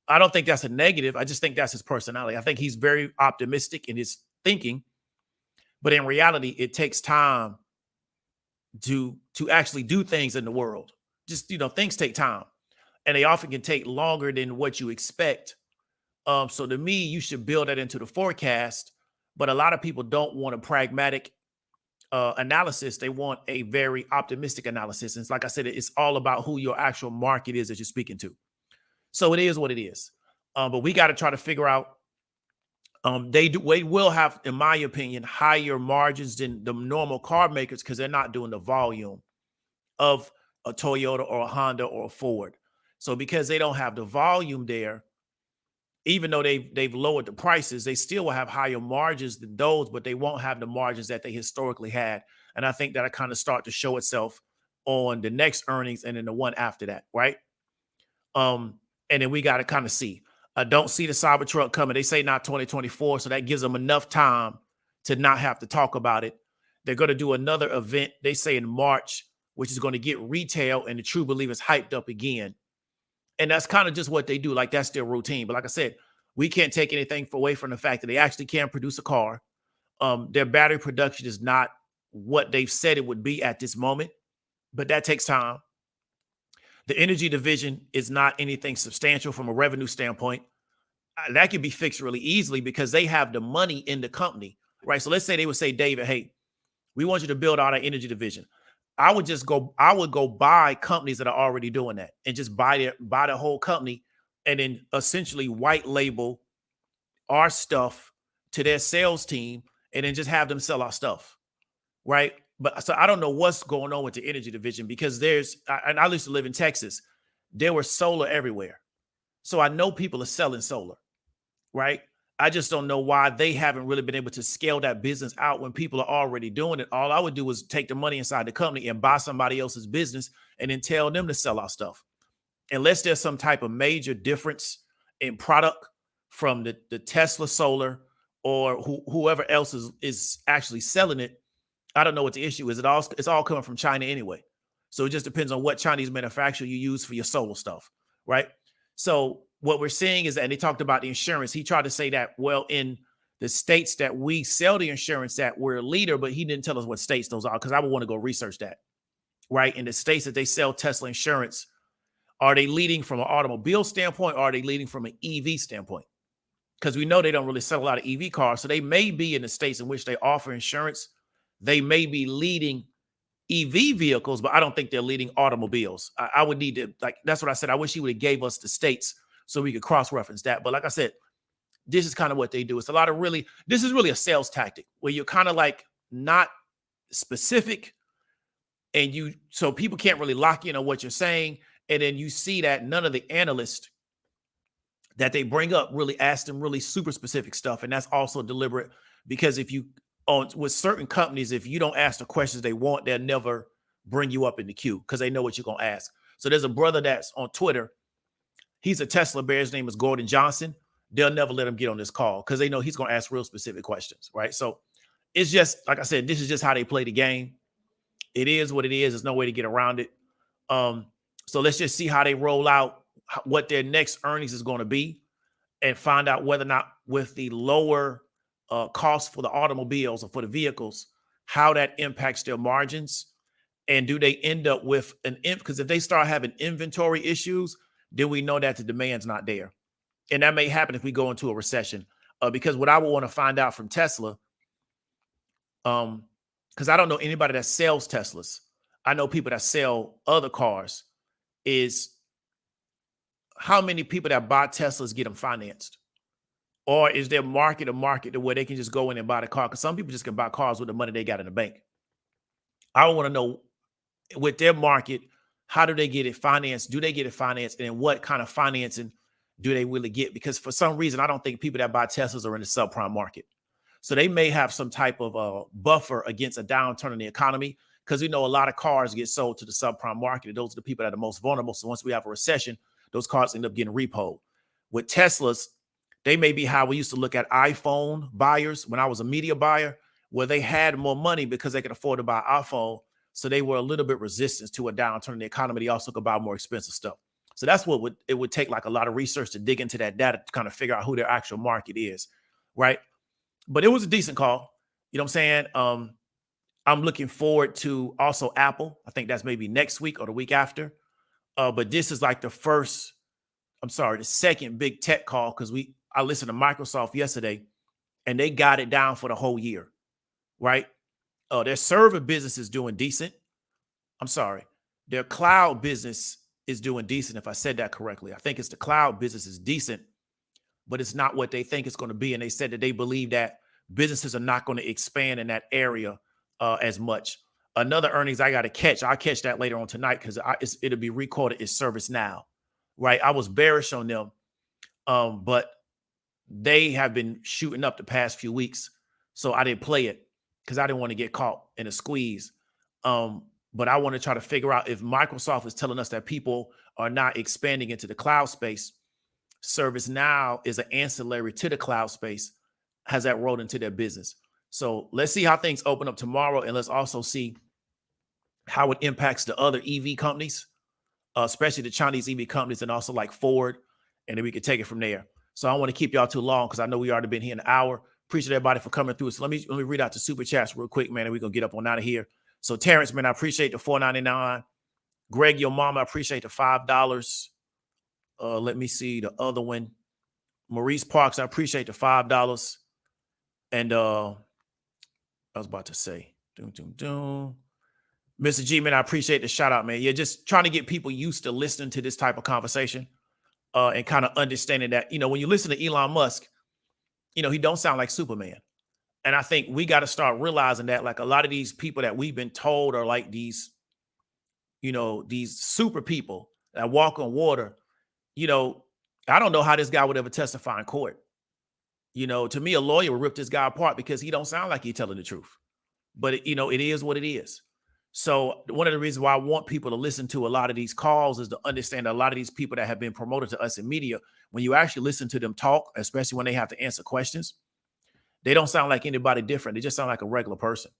I don't think that's a negative. I just think that's his personality. I think he's very optimistic in his thinking, but in reality, it takes time to actually do things in the world. Just, things take time, and they often can take longer than what you expect. So to me, you should build that into the forecast, but a lot of people don't want a pragmatic analysis. They want a very optimistic analysis. And it's like I said, it's all about who your actual market is that you're speaking to. So it is what it is. But we got to try to figure out, they will have, in my opinion, higher margins than the normal car makers because they're not doing the volume of a Toyota or a Honda or a Ford. So because they don't have the volume there, even though they've lowered the prices, they still will have higher margins than those, but they won't have the margins that they historically had. And I think that'll kind of start to show itself on the next earnings and then the one after that, right? And then we got to kind of see. I don't see the Cybertruck coming. They say not 2024, so that gives them enough time to not have to talk about it. They're going to do another event, they say in March, which is going to get retail and the true believers hyped up again. And that's kind of just what they do. Like, that's their routine. But like I said, we can't take anything away from the fact that they actually can produce a car. Their battery production is not what they've said it would be at this moment, but that takes time. The energy division is not anything substantial from a revenue standpoint. That can be fixed really easily because they have the money in the company, right? So let's say they would say, David, hey, we want you to build out our energy division. I would go buy companies that are already doing that and just buy the whole company and then essentially white label our stuff to their sales team and then just have them sell our stuff, right? But so I don't know what's going on with the energy division because and I used to live in Texas. There was solar everywhere. So I know people are selling solar, right? I just don't know why they haven't really been able to scale that business out when people are already doing it. All I would do is take the money inside the company and buy somebody else's business and then tell them to sell our stuff. Unless there's some type of major difference in product from the Tesla solar or whoever else is actually selling it, I don't know what the issue is. It's all coming from China anyway. So it just depends on what Chinese manufacturer you use for your solar stuff, right? So what we're seeing is that, and they talked about the insurance. He tried to say that, well, in the states that we sell the insurance at, we're a leader, but he didn't tell us what states those are because I would want to go research that, right? In the states that they sell Tesla insurance, are they leading from an automobile standpoint or are they leading from an EV standpoint? Because we know they don't really sell a lot of EV cars. So they may be in the states in which they offer insurance. They may be leading EV vehicles, but I don't think they're leading automobiles. I would need to, that's what I said. I wish he would have gave us the states so we could cross-reference that. But like I said, this is kind of what they do. It's this is really a sales tactic where you're kind of like not specific so people can't really lock in on what you're saying. And then you see that none of the analysts that they bring up really ask them really super specific stuff. And that's also deliberate because with certain companies, if you don't ask the questions they want, they'll never bring you up in the queue because they know what you're going to ask. So there's a brother that's on Twitter. He's a Tesla bear. His name is Gordon Johnson. They'll never let him get on this call because they know he's going to ask real specific questions, right? So it's just, like I said, this is just how they play the game. It is what it is. There's no way to get around it. So let's just see how they roll out, what their next earnings is going to be, and find out whether or not with the lower cost for the automobiles or for the vehicles, how that impacts their margins. And do they end up with because if they start having inventory issues, then we know that the demand's not there. And that may happen if we go into a recession. Because what I would want to find out from Tesla, because I don't know anybody that sells Teslas. I know people that sell other cars, is how many people that buy Teslas get them financed? Or is there a market to where they can just go in and buy the car? Because some people just can buy cars with the money they got in the bank. I want to know with their market, how do they get it financed? Do they get it financed? And what kind of financing do they really get? Because for some reason, I don't think people that buy Teslas are in the subprime market. So they may have some type of buffer against a downturn in the economy because we know a lot of cars get sold to the subprime market. And those are the people that are the most vulnerable. So once we have a recession, those cars end up getting repoed. With Teslas, they may be how we used to look at iPhone buyers when I was a media buyer, where they had more money because they could afford to buy an iPhone. So they were a little bit resistant to a downturn in the economy. They also could buy more expensive stuff. So that's what it would take, like a lot of research to dig into that data to kind of figure out who their actual market is, right? But it was a decent call. You know what I'm saying? I'm looking forward to also Apple. I think that's maybe next week or the week after. But this is like the second big tech call, because I listened to Microsoft yesterday and they got it down for the whole year, right? Their server business is doing decent. I'm sorry. Their cloud business is doing decent, if I said that correctly. I think it's the cloud business is decent, but it's not what they think it's going to be. And they said that they believe that businesses are not going to expand in that area as much. Another earnings I got to catch, I'll catch that later on tonight because it'll be recorded, is ServiceNow, right? I was bearish on them, but they have been shooting up the past few weeks. So I didn't play it because I didn't want to get caught in a squeeze. But I want to try to figure out if Microsoft is telling us that people are not expanding into the cloud space. ServiceNow is an ancillary to the cloud space. Has that rolled into their business? So let's see how things open up tomorrow. And let's also see how it impacts the other EV companies, especially the Chinese EV companies, and also like Ford. And then we can take it from there. So I don't want to keep y'all too long because I know we already been here an hour. Appreciate everybody for coming through. So let me read out the super chats real quick, man, and we're going to get up on out of here. So Terrence, man, I appreciate the $4.99. Greg, your mama, I appreciate the $5. Let me see the other one. Maurice Parks, I appreciate the $5. And I was about to say, Mr. G, man, I appreciate the shout out, man. You're just trying to get people used to listening to this type of conversation and kind of understanding that, when you listen to Elon Musk, he don't sound like Superman. And I think we got to start realizing that, like, a lot of these people that we've been told are like these, these super people that walk on water. I don't know how this guy would ever testify in court. To me, a lawyer would rip this guy apart because he don't sound like he's telling the truth. But, it is what it is. So one of the reasons why I want people to listen to a lot of these calls is to understand that a lot of these people that have been promoted to us in media, when you actually listen to them talk, especially when they have to answer questions, they don't sound like anybody different. They just sound like a regular person,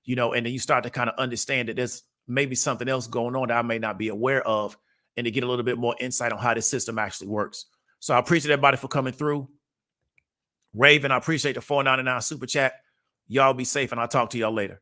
and then you start to kind of understand that there's maybe something else going on that I may not be aware of, and to get a little bit more insight on how this system actually works. So I appreciate everybody for coming through. Raven, I appreciate the $4.99 super chat. Y'all be safe, and I'll talk to y'all later.